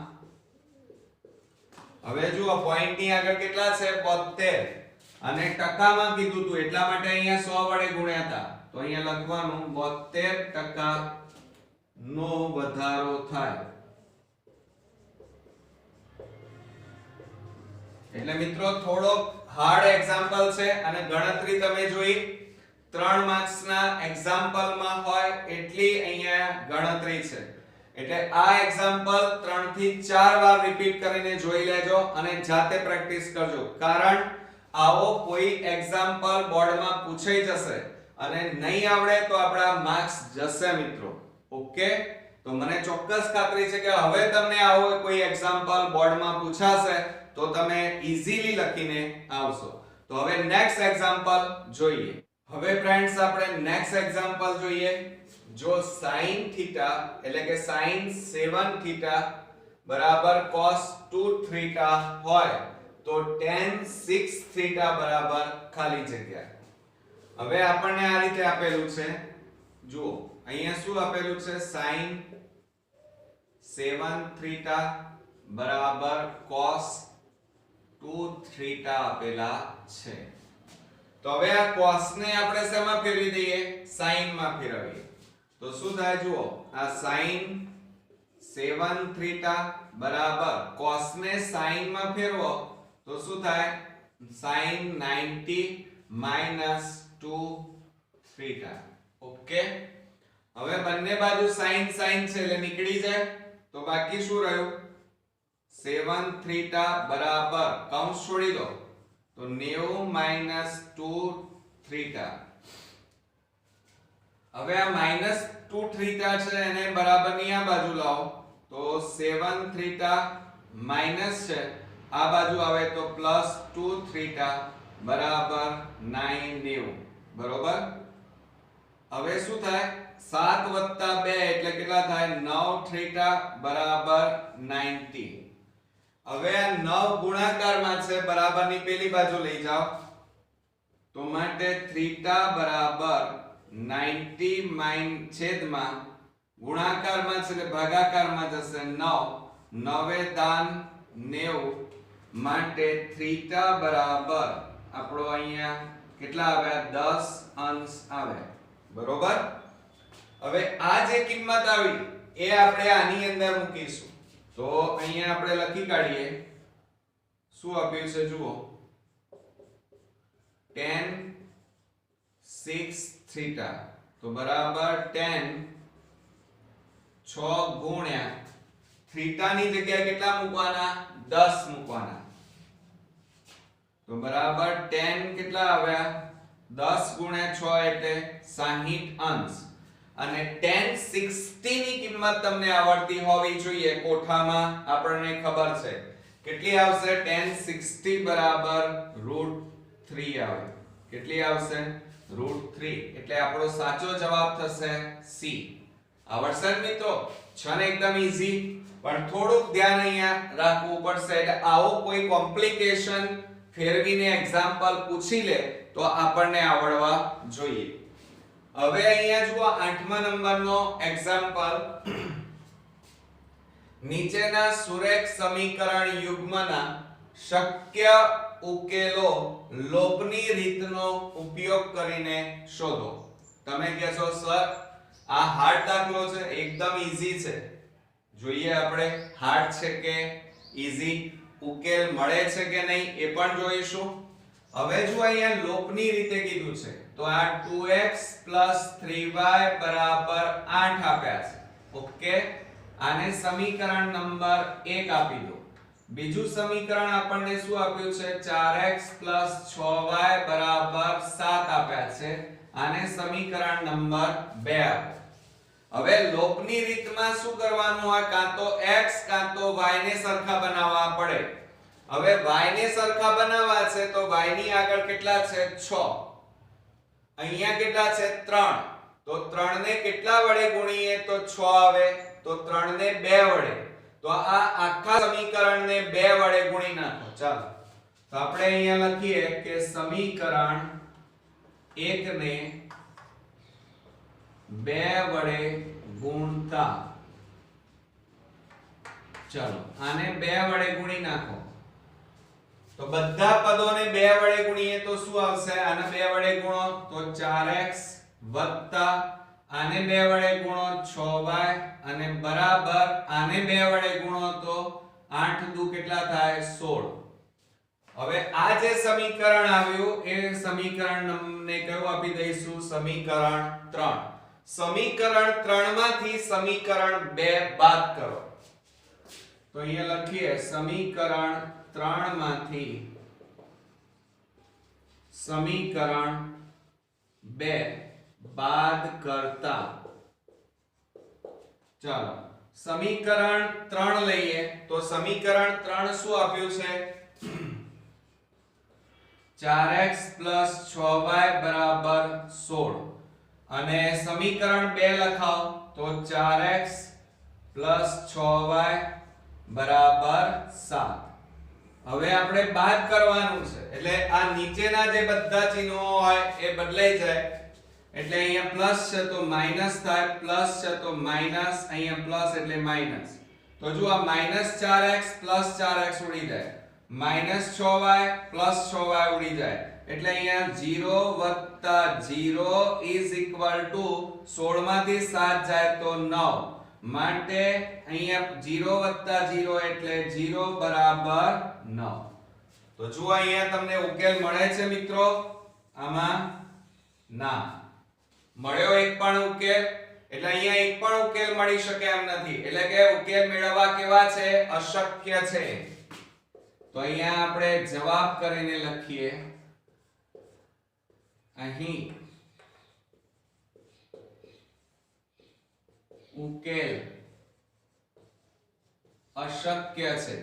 હવે જુઓ પોઈન્ટ ની આગળ કેટલા છે? 72 અને ટકામાં કીધું તું એટલા માટે અહીંયા 100 વડે ગુણ્યા હતા. તો અહીંયા લખવાનું 72% નો વધારો થાય. એટલે મિત્રો થોડો હાર્ડ એક્ઝામ્પલ છે અને ગણતરી તમે જોઈ 3 માર્ક્સ ના એક્ઝામ્પલ માં હોય એટલી અહીંયા ગણતરી છે. એટલે આ એક્ઝામ્પલ 3 થી 4 વાર રિપીટ કરીને જોઈ લેજો અને જાતે પ્રેક્ટિસ કરજો, કારણ આવો કોઈ એક્ઝામ્પલ બોર્ડમાં પૂછાઈ જશે અને નહીં આવડે તો આપણા માર્ક્સ જશે મિત્રો. ઓકે, તો મને ચોક્કસ ખાતરી છે કે હવે તમને આવો કોઈ એક્ઝામ્પલ બોર્ડમાં પૂછાશે તો તમે ઈઝીલી લખીને આવશો. તો હવે નેક્સ્ટ એક્ઝામ્પલ જોઈએ. હવે ફ્રેન્ડ્સ આપણે નેક્સ્ટ એક્ઝામ્પલ જોઈએ. જો sin થીટા એટલે કે sin 7 થીટા બરાબર cos 2 થીટા હોય તો tan 6 થીટા બરાબર ખાલી જગ્યા. હવે આપણને આ રીતે આપેલું છે. જુઓ અહીંયા શું આપેલું છે? sin 7 થીટા બરાબર cos 2 થીટા આપેલા છે. તો હવે આ cos ને આપણે શેમાં ફેરવી દઈએ? sin માં ફેરવીએ. તો શું થાય? જુઓ આ sin 7 થીટા બરાબર cos ને sin માં ફેરવો તો શું થાય? sin 90 minus 2 theta. ઓકે, હવે બંને બાજુ sin sin છે એટલે નીકળી જાય. તો બાકી શું રહ્યું? 7 થીટા બરાબર કૌંસ છોડી દો તો 90 minus 2 થીટા. હવે આ minus 2 થીટા છે એને બરાબરની આ બાજુ લાવો તો 7 થીટા માઈનસ છે આ બાજુ આવે તો પ્લસ 2 થીટા બરાબર 90. બરોબર. હવે શું થાય? 7 વત્તા 2 એટલે કેટલા થાય? 9 થીટા બરાબર 90. હવે આ 9 ગુણાકારમાં છે, બરાબરની પેલી બાજુ લઈ જાઓ તો માટે થીટા બરાબર 90 માઈન છેદમાં ગુણાકારમાં છે એટલે ભાગાકારમાં જશે 9 9 દાન 90 માટે થીટા બરાબર આપણો અહીંયા કેટલા આવ્યા? 10 અંશ આવે. બરોબર. હવે આ જે કિંમત આવી એ આપણે આની અંદર મૂકીશું. તો અહીંયા આપણે લખી કાઢીએ શું આપ્યું છે જુઓ tan 6 થીટા તો બરાબર tan 6 ગુણ્યા થીટા ની જગ્યાએ કેટલા મૂકવાના? 10 મૂકવાના. તો બરાબર tan કેટલા આવ્યા? 10 ગુણ્યા 6 એટલે 60 અંશ. અને tan 60 ની કિંમત તમને આવડતી હોવી જોઈએ. કોઠામાં આપણને ખબર છે કેટલી આવશે? tan 60 બરાબર √3 આવે. કેટલી આવશે? √3. એટલે આપણો સાચો જવાબ થશે C. આવડશે ને મિત્રો? છે ને એકદમ ઈઝી, પણ થોડુંક ધ્યાન અહીંયા રાખવું પડશે. એટલે આવો કોઈ કોમ્પ્લિકેશન ફેરવીને એક્ઝામ્પલ પૂછી લે તો આપણને આવડવા જોઈએ. હવે અહીંયા જુઓ 8મા નંબરનો એક્ઝામ્પલ. નીચેના સુરેખ સમીકરણ યુગ્મના શક્ય ઉકેલો લોપની રીતનો ઉપયોગ કરીને શોધો. તમે કહેશો સર આ હાર્ડ દાખલો છે, એકદમ ઈઝી છે. જોઈએ આપણે હાર્ડ છે કે ઈઝી, ઉકેલ મળે છે કે નહીં એ પણ જોઈશું. હવે જો અહીંયા લોપની રીતે કીધું છે તો આ 2x 3y 8 આપ્યા છે. ઓકે, આને સમીકરણ નંબર 1 આપી દો. બીજું સમીકરણ આપણને શું આપ્યું છે? 4x 6y 7 આપ્યા છે. આને સમીકરણ નંબર 2 આપો. હવે લોપની રીતમાં શું કરવાનું હોય? કાં તો x કાં તો y ને સરખા બનાવવા પડે. હવે y ને સરખા બનાવવા છે તો y ની આગળ કેટલા છે? 6. અહીંયા કેટલા છે? 3. તો 3 ને કેટલા વડે ગુણીએ તો 6 આવે? તો 3 ને 2 વડે. તો આ આખા સમીકરણને 2 વડે ગુણી નાખો. ચાલો તો આપણે અહીંયા લખીએ કે સમીકરણ 1 ને 2 વડે ગુણતા, ચલો આને 2 વડે ગુણી નાખો. તો બધા પદોને 2 વડે ગુણીએ તો શું આવશે? આને 2 વડે ગુણો તો 4x વત્તા આને 2 વડે ગુણો 6y અને બરાબર આને 2 વડે ગુણો તો 8 દુ કેટલા થાય? 16. હવે આ જે સમીકરણ આવ્યું એ સમીકરણ ને કયું આપી દઈશું? સમીકરણ 3. સમીકરણ 3 માંથી સમીકરણ 2 બાદ કરો. તો અહીંયા લખીએ સમીકરણ 3 માંથી સમીકરણ 2 બાદ કરતા, ચાલો સમીકરણ 3 લઈએ તો સમીકરણ 3 શું આપ્યું છે? 4x 6y 16 અને સમીકરણ 2 લખાઓ તો 4x 6y 7. હવે આપણે બાદ કરવાનું છે એટલે આ નીચેના જે બધા ચિહ્નો હોય એ બદલાઈ જાય. એટલે અહીંયા પ્લસ છે તો માઈનસ થાય, પ્લસ છે તો માઈનસ, અહીંયા પ્લસ એટલે માઈનસ. તો જો આ -4x 4x ઉડી જાય, -6y 6y ઉડી જાય. એટલે અહીંયા 0 0 16 માંથી 7 જાય તો 9. માટે અહીંયા 0 0 એટલે 0 બરાબર 9. તો જો અહીંયા તમને ઉકેલ મળે છે મિત્રો? આમાં ના મળ્યો એક પણ ઉકેલ. એટલે અહીંયા એક પણ ઉકેલ મળી શકે એમ નથી. એટલે કે ઉકેલ મેળવવા કેવા છે? અશક્ય છે. તો અહીંયા આપણે જવાબ કરીને લખીએ અહીં ઉકેલ અશક્ય છે.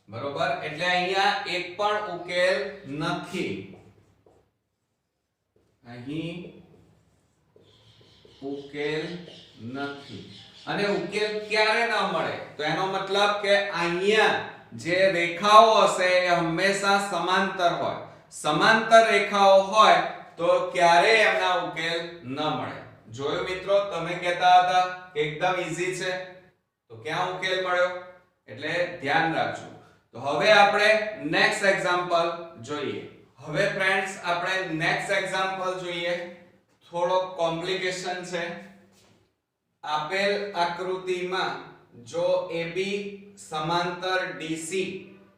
બરોબર, એટલે અહીંયા એક પણ ઉકેલ નથી. અહીં ઉકેલ નથી. અને ઉકેલ ક્યારે ન મળે? તો એનો મતલબ કે અહીંયા જે રેખાઓ હશે એ હંમેશા સમાંતર હોય. સમાંતર રેખાઓ હોય તો ક્યારે એમના ઉકેલ ન મળે. જોયું મિત્રો? તમે કહેતા હતા કે એકદમ ઈઝી છે, તો ક્યાં ઉકેલ મળ્યો? એટલે ધ્યાન રાખજો. તો હવે આપણે નેક્સ્ટ એક્ઝામ્પલ જોઈએ. હવે ફ્રેન્ડ્સ આપણે નેક્સ્ટ એક્ઝામ્પલ જોઈએ. થોડો કોમ્પ્લિકેશન છે. આપેલ આકૃતિમાં જો AB સમાંતર DC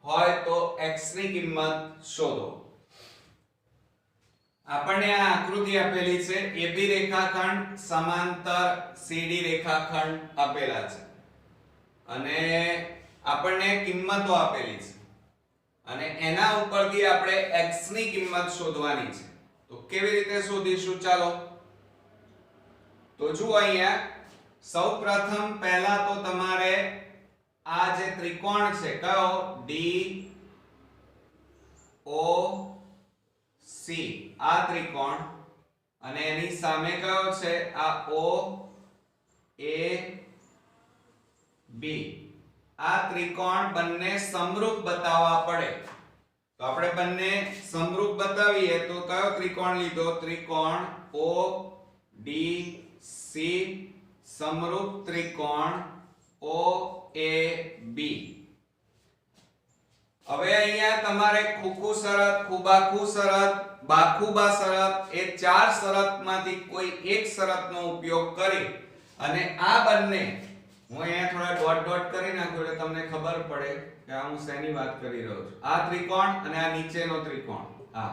હોય તો x ની કિંમત શોધો. આપણને આ આકૃતિ આપેલી છે. AB રેખાખંડ સમાંતર CD રેખાખંડ આપેલા છે અને આપણને કિંમતો આપેલી છે અને એના ઉપરથી આપણે x ની કિંમત શોધવાની છે. તો કેવી રીતે શોધીશું? ચાલો તો જુઓ અહીંયા સૌપ્રથમ પહેલા તો તમારે આ જે ત્રિકોણ છે કયો? DOC આ ત્રિકોણ અને એની સામે કયો છે આ O A B આ ત્રિકોણ બંને સમરૂપ બતાવવા પડે તો આપણે બંને સમરૂપ બતાવીએ તો કયો ત્રિકોણ લીધો ત્રિકોણ O D C સમરૂપ ત્રિકોણ O A B હવે અહીંયા તમારે ખુખુ શરત ખુબાખુ શરત બાખુબા શરત એ ચાર શરતમાંથી કોઈ એક શરતનો ઉપયોગ કરી અને આ બંને હું અહીંયા થોડા ડોટ ડોટ કરી નાખું એટલે તમને ખબર પડે કે આ હું શેની વાત કરી રહ્યો છું આ ત્રિકોણ અને આ નીચેનો ત્રિકોણ આ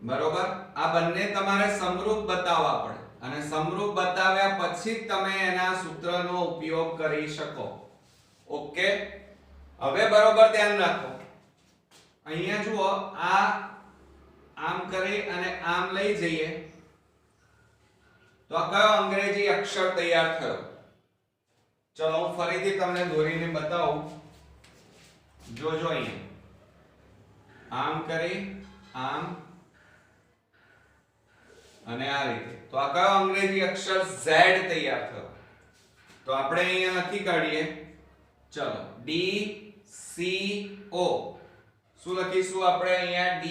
બરોબર આ બંને તમારે સમરૂપ બતાવવા પડે અને સમરૂપ બતાવ્યા પછી જ તમે એના સૂત્રનો ઉપયોગ કરી શકો ઓકે હવે બરોબર ધ્યાન રાખો અહીંયા જુઓ આ આમ કરી અને આમ લઈ જઈએ તો આ કયો અંગ્રેજી અક્ષર તૈયાર થયો ચલો હું ફરીથી તમને દોરીને બતાવું જોજો અહીંયા આમ કરી આમ અને આ રીતે તો આ કયો અંગ્રેજી અક્ષર Z તૈયાર થયો તો આપણે અહીંયા લખી કાઢીએ ચલો D C O શું લખીશું આપણે અહીંયા D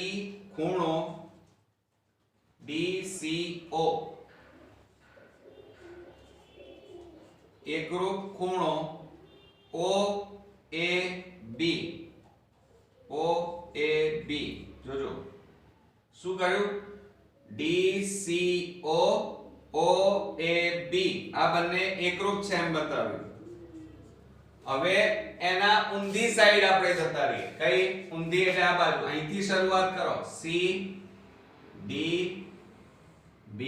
ખૂણો D C O એકરૂપ ખૂણો O A B જોજો શું કર્યું D C O O A B આ બંને એકરૂપ છે એમ બતાવ્યું હવે એના ઊંધી સાઈડ આપણે જતા રહીએ કઈ ઊંધી એટલે આ બાજુ અહીંથી શરૂઆત કરો C D B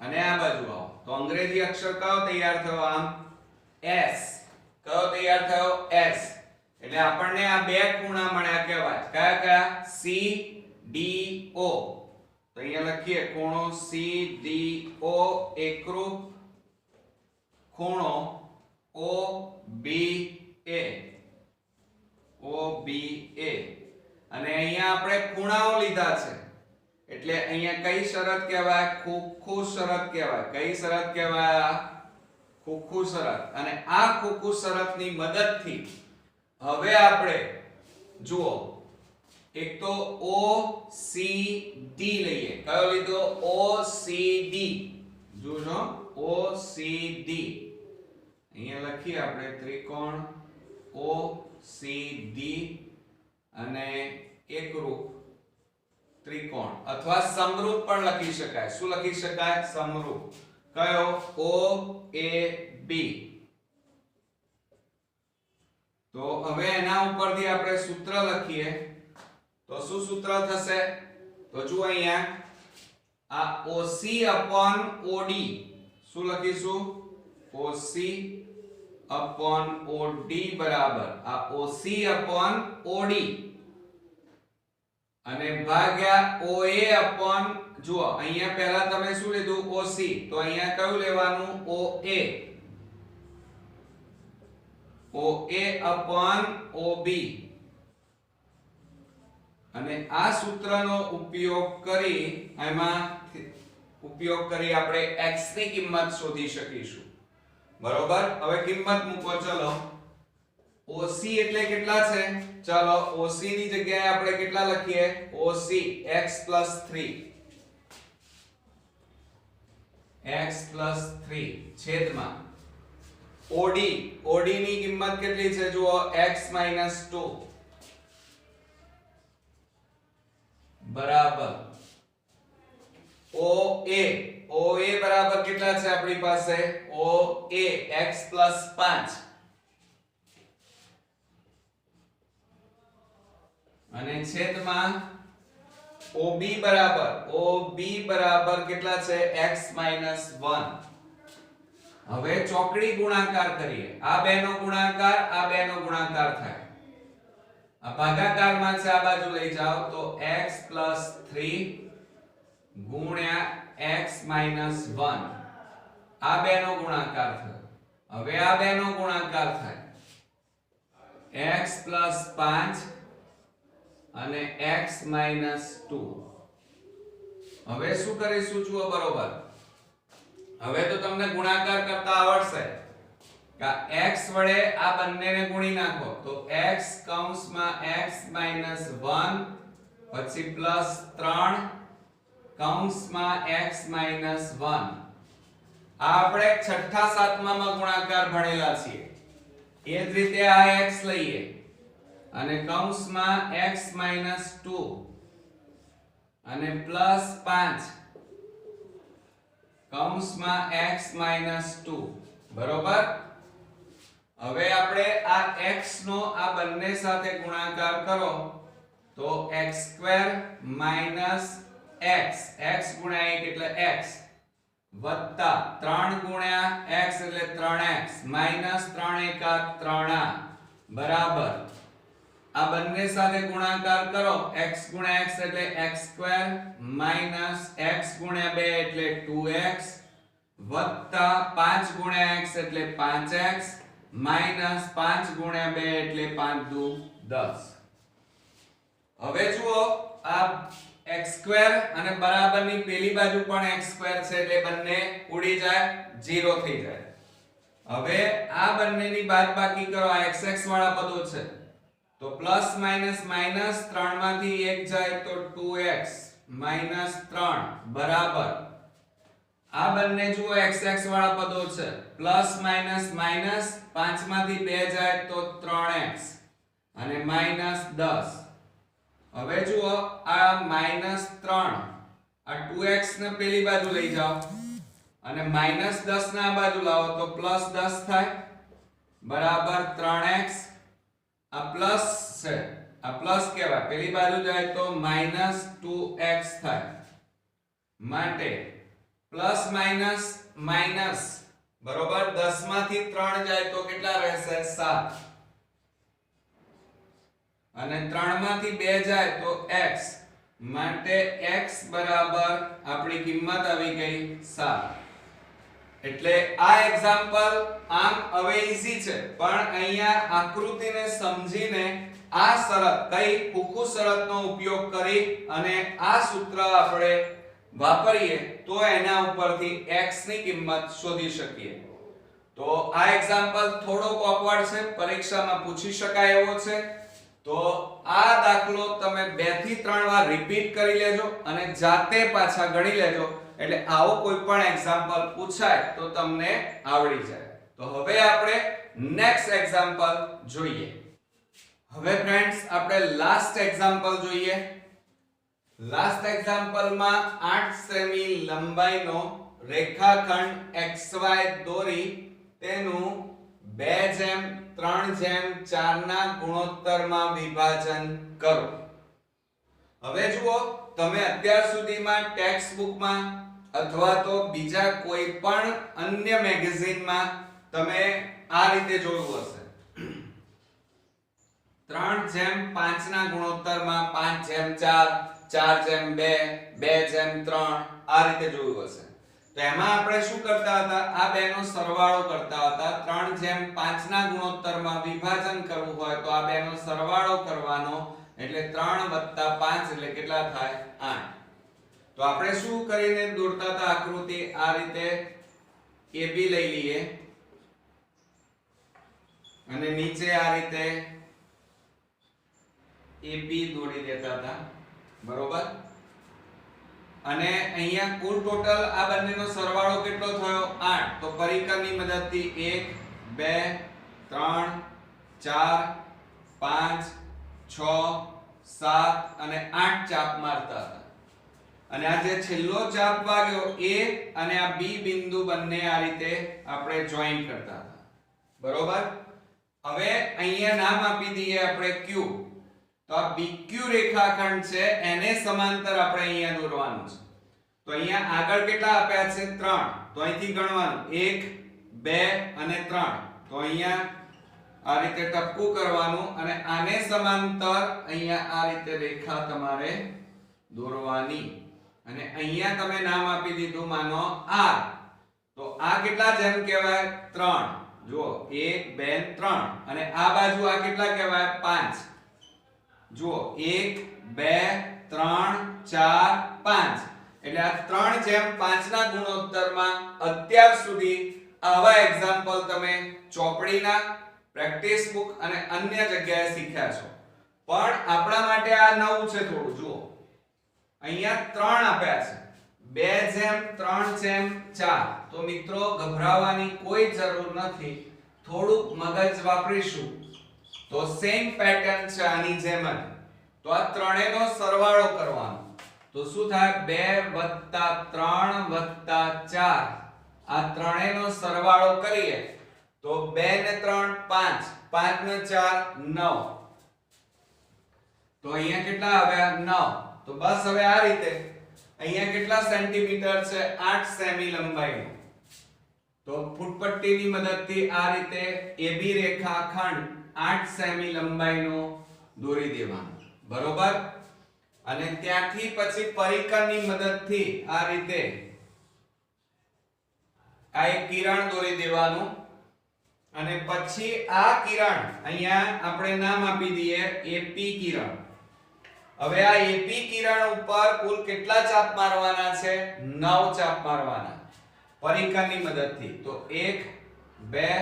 અને આ બાજુ આવો તો અંગ્રેજી અક્ષર કયો તૈયાર થયો આમ S કયો તૈયાર થયો S એટલે આપણને આ બે ખૂણા મળ્યા કહેવાય કયા કયા C D O તો અહીંયા લખીએ ખૂણો C D O એકરૂપ ખૂણો O B A અને અહીંયા આપણે ખૂણાઓ લીધા છે એટલે અહીંયા કઈ શરત કહેવાય ખુખુ શરત કહેવાય કઈ શરત કહેવાય ખુખુ શરત અને આ ખુખુ શરતની મદદથી હવે આપણે જુઓ એક તો OCD લઈએ કયો લીધો OCD જોજો OCD અહીંયા લખીએ આપણે ત્રિકોણ OCD અને એકરૂપ ત્રિકોણ અથવા સમરૂપ પણ લખી શકાય શું લખી શકાય સમરૂપ કયો OAB તો હવે એના ઉપરથી આપણે સૂત્ર લખીએ તો શું સૂત્ર થશે તો જુઓ અહીંયા આ OC upon OD શું લખીશું OC upon OD બરાબર આ OC upon OD અને ભાગ્યા OA upon જુઓ અહીંયા પહેલા તમે શું લીધું OC તો અહીંયા કયું લેવાનું OA upon OB અને આ સૂત્રનો ઉપયોગ કરી આપણે x ની કિંમત શોધી શકીશું બરોબર હવે કિંમત મૂકો ચલો OC એટલે કેટલા છે ચલો OC ની જગ્યાએ આપણે કેટલા લખીએ OC x+3 છેદમાં OD ની કિંમત કેટલી છે જુઓ x-2 બરાબર OA બરાબર કેટલા છે આપણી પાસે OA x+5 અને છેદમાં OB બરાબર કેટલા છે x-1 હવે ચોકડી ગુણાકાર કરીએ આ બેનો ગુણાકાર થાય આ ભાગાકારમાં છે આ બાજુ લઈ જાઓ તો x+3 ગુણ્યા x-1 આ બેનો ગુણાકાર થયો હવે આ બેનો ગુણાકાર થાય x+5 અને x-2 હવે શું કરીશું જુઓ બરોબર. હવે તો તમને ગુણાકાર કરતા આવડશે કે x વડે આ બંનેને ગુણી નાખો તો x કૌંસમાં x - 1 પછી +3 કૌંસમાં x - 1. આ આપણે છઠ્ઠા સાતમામાં ગુણાકાર ભણેલા છીએ. એ જ રીતે આ x લઈએ અને કૌંસમાં x - 2 અને +5 કૌંસમાં x - 2 બરોબર. હવે આપણે આ x નો આ બંને સાથે ગુણાકાર કરો તો x² - x x ગુણ્યા 1 એટલે x વત્તા 3 ગુણ્યા x એટલે 3x માઈનસ 3 એકા 3a બરાબર. આ બંને સાથે ગુણાકાર કરો x ગુણ્યા x એટલે x² માઈનસ x ગુણ્યા 2 એટલે 2x વત્તા 5 ગુણ્યા x એટલે 5x માઈનસ 5 ગુણ્યા 2 એટલે 5 દુ 10. હવે જુઓ આ x² અને બરાબરની પેલી બાજુ પણ x² છે એટલે બંને ઉડી જાય 0 થઈ જાય. હવે આ બંનેની બાદબાકી કરો આ xx વાળા પદો છે તો પ્લસ માઈનસ માઈનસ 3 માંથી 1 જાય તો 2x માઈનસ 3 બરાબર. આ બંને જુઓ xx વાળા પદો છે પ્લસ માઈનસ માઈનસ 5 માંથી 2 જાય તો 3x અને માઈનસ 10. હવે જુઓ આ માઈનસ 3 આ 2x ને પેલી બાજુ લઈ જાઓ અને માઈનસ 10 ને આ બાજુ લાવો તો પ્લસ 10 થાય બરાબર 3x. આ પ્લસ છે આ પ્લસ કહેવાય પેલી બાજુ જાય તો માઈનસ 2x થાય માટે પ્લસ માઈનસ માઈનસ બરોબર 10 માંથી 3 જાય તો કેટલા રહેશે 7 અને 3 માંથી 2 જાય તો x માટે x બરાબર આપણી કિંમત આવી ગઈ 7. એટલે આ એક્ઝામ્પલ આમ હવે ઈઝી છે પણ અહીંયા આકૃતિને સમજીને આ શરત કઈ કુકુ શરતનો ઉપયોગ કરી અને આ સૂત્ર આપણે વાપરીએ તો એના ઉપરથી x ની કિંમત શોધી શકીએ. તો આ એક્ઝામ્પલ થોડોક ઓકવર્ડ છે પરીક્ષામાં પૂછી શકાય એવો છે. તો આ દાખલો તમે 2 થી 3 વાર રિપીટ કરી લેજો અને જાતે પાછા ગણી લેજો એટલે આવો કોઈ પણ એક્ઝામ્પલ પૂછાય તો તમને આવડી જાય. તો હવે આપણે નેક્સ્ટ એક્ઝામ્પલ જોઈએ. હવે ફ્રેન્ડ્સ આપણે લાસ્ટ એક્ઝામ્પલ જોઈએ. લાસ્ટ એક્ઝામ્પલમાં 8 સેમી લંબાઈનો રેખાખંડ xy દોરી તેનું 2:3:4 ના ગુણોત્તરમાં વિભાજન કરો. હવે જુઓ તમે અત્યાર સુધીમાં ટેક્સ્ટ બુકમાં અથવા તો બીજા કોઈ પણ અન્ય મેગેઝિનમાં તમે આ રીતે જોયું હશે 3:5 ના ગુણોત્તરમાં 5:4 4:2 2:3 આ રીતે જોયું હશે. તો એમાં આપણે શું કરતા હતા આ બેનો સરવાળો કરતા હતા. 3:5 ના ગુણોત્તરમાં વિભાજન કરવું હોય તો આ બેનો સરવાળો કરવાનો એટલે 3 + 5 એટલે કેટલા થાય 8. તો આપણે શું કરીને દોરતા હતા આકૃતિ આ રીતે AB લઈ લઈએ અને નીચે આ રીતે AB દોરી દેતા હતા બરોબર. અને અહીંયા કુલ ટોટલ આ બંનેનો સરવાળો કેટલો થયો 8. તો પરિકરની મદદથી 1 2 3 4 5 6 7 અને 8 ચાપ મારતા હતા. અને આ જે છેલ્લો ચાપ વાગ્યો A અને આ B બિંદુ બંને આ રીતે આપણે જોઈન કરતા હતા બરોબર. હવે અહીંયા નામ આપી દઈએ આપણે Q. તો આ BQ રેખાખંડ છે એને સમાંતર આપણે અહીંયા દોરવાનું છે. તો અહીંયા આગળ કેટલા આપ્યા છે 3. તો અહીંથી ગણવાનું 1 2 અને 3. તો અહીંયા આ રીતે ટપકું કરવાનું અને આને સમાંતર અહીંયા આ રીતે રેખા તમારે દોરવાની અને અહીંયા તમે નામ આપી દીધું માનો R. તો આ કેટલા જેમ કહેવાય 3. જુઓ 1 2 3 અને આ બાજુ આ કેટલા કહેવાય 5. જુઓ 1 2 3 4 5 એટલે આ 3:5 ના ગુણોત્તરમાં અત્યાર સુધી આવા એક્ઝામ્પલ તમે ચોપડીના, પ્રેક્ટિસ બુક અને અન્ય જગ્યાએ શીખ્યા છો. પણ આપણા માટે આ નવું છે થોડું. જુઓ અહીંયા 3 આપ્યા છે, 2:3:4. તો મિત્રો ગભરાવાની કોઈ જરૂર નથી, થોડુંક મગજ વાપરીશું તો સેમ પેટર્ન છે આની જેમ જ. તો આ ત્રણેયનો સરવાળો કરવાનો. તો શું થાય? 2+3+4. આ ત્રણેયનો સરવાળો કરીએ તો 2 ને 3 5, 5 ને 4 9. તો અહીંયા કેટલા આવ્યા? 9. તો બસ હવે આ રીતે અહીંયા કેટલા સેન્ટીમીટર છે? 8 સેમી લંબાઈનો. તો ફૂટપટ્ટીની મદદથી આ રીતે AB રેખાખંડ 8 સેમી લંબાઈનો દોરી દેવાનો. બરોબર? અને ત્યાંથી પછી પરિકરની મદદથી આ રીતે આ એક કિરણ દોરી દેવાનું. અને પછી આ કિરણ અહીંયા આપણે નામ આપી દઈએ AP કિરણ. હવે આ AP કિરણ ઉપર કુલ કેટલા ચાપ મારવાના છે? 9 ચાપ મારવાના પરિકરની મદદથી. તો 1 2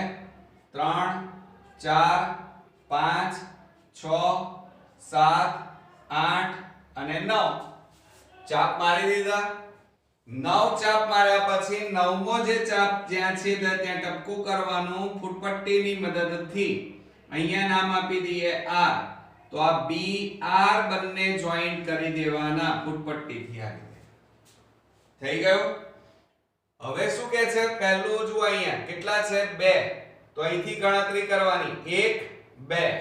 3 4 5 6 7 8 અને 9 ચાપ મારી દીધા. 9 ચાપ માર્યા પછી નવમો જે ચાપ જ્યાં છે ત્યાં ટપકું કરવાનું ફૂટપટ્ટીની મદદથી. અહીંયા નામ આપી દઈએ R. તો આ B R બંને જોઈન્ટ કરી દેવાના ફૂટપટ્ટીથી. આ રીતે થઈ ગયું. હવે શું કહે છે? પહેલું જુઓ અહીંયા કેટલા છે? 2. તો અહીંથી ગણતરી કરવાની 1 2.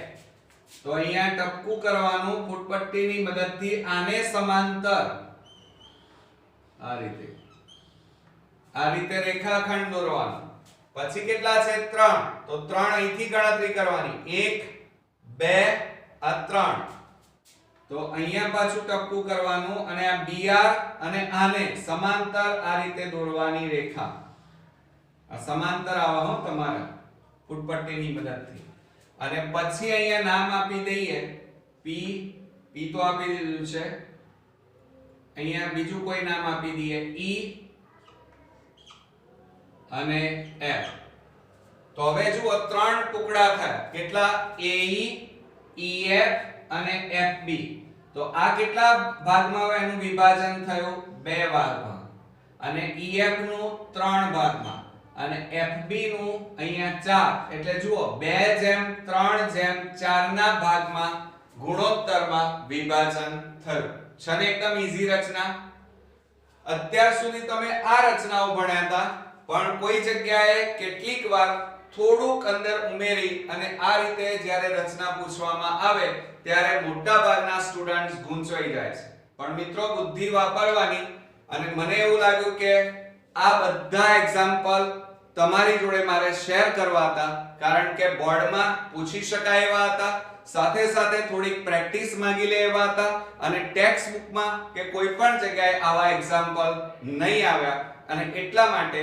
તો અહીંયા ટપકું કરવાનું ફૂટપટ્ટીની મદદથી આને સમાંતર આ રીતે રેખાખંડ દોરવાનો. પછી કેટલા છે? 3. તો 3 અહીંથી ગણતરી કરવાની 1 2 આ 3. તો અહીંયા પાછું ટપકું કરવાનું અને આ BR અને આને સમાંતર આ રીતે દોરવાની રેખા. આ સમાંતર આવા હો તમારા ફૂટપટ્ટીની મદદથી. અને પછી અહીંયા નામ આપી દઈએ P. P તો આપી દીધું છે. અહીંયા બીજું કોઈ નામ આપી દઈએ E અને F. તો હવે જુઓ 3 ટુકડા થયા. કેટલા? AE EF અને FB. તો આ કેટલા ભાગમાં હવે એનું વિભાજન થયું? 2 ભાગમાં. અને EF નું 3 ભાગમાં અને FB નું અહીંયા 4. એટલે જુઓ 2:3:4 ના ભાગમાં ગુણોત્તરમાં વિભાજન થયું. છે ને એકદમ ઈઝી રચના. અત્યાર સુધી તમે આ રચનાઓ ભણ્યા હતા, પણ કોઈ જગ્યાએ કેટલીક વાર થોડુંક અંદર ઉમેરી અને આ રીતે જ્યારે રચના પૂછવામાં આવે ત્યારે મોટા ભાગના સ્ટુડન્ટ્સ ગૂંચવાઈ જાય છે. પણ મિત્રો બુદ્ધિ વાપરવાની. અને મને એવું લાગ્યું કે આ બધા એક્ઝામ્પલ તમારી જોડે મારે શેર કરવા હતા, કારણ કે બોર્ડમાં પૂછી શકાય એવા હતા, સાથે સાથે થોડીક પ્રેક્ટિસ માંગી લે એવા હતા, અને ટેક્સ્ટ બુકમાં કે કોઈ પણ જગ્યાએ આવા એક્ઝામ્પલ નહીં આવ્યા. અને એટલા માટે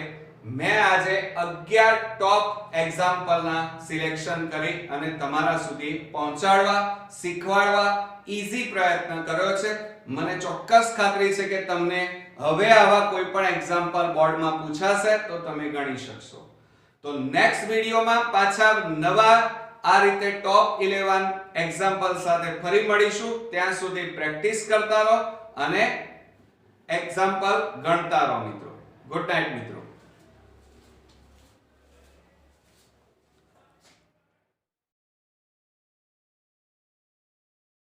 મેં આજે 11 ટોપ એક્ઝામ્પલના સિલેક્શન કરી અને તમારા સુધી પહોંચાડવા, શીખવાડવા ઈઝી પ્રયત્ન કર્યો છે. મને ચોક્કસ ખાતરી છે કે તમને હવે આવા કોઈ પણ એક્ઝામ્પલ બોર્ડમાં પૂછાશે તો તમે ગણી શકશો. તો નેક્સ્ટ વિડિયોમાં પાછા નવા આ રીતે ટોપ 11 એક્ઝામ્પલ સાથે ફરી મળીશું. ત્યાં સુધી પ્રેક્ટિસ કરતા રહો અને એક્ઝામ્પલ ગણતા રહો મિત્રો. ગુડ નાઈટ મિત્રો.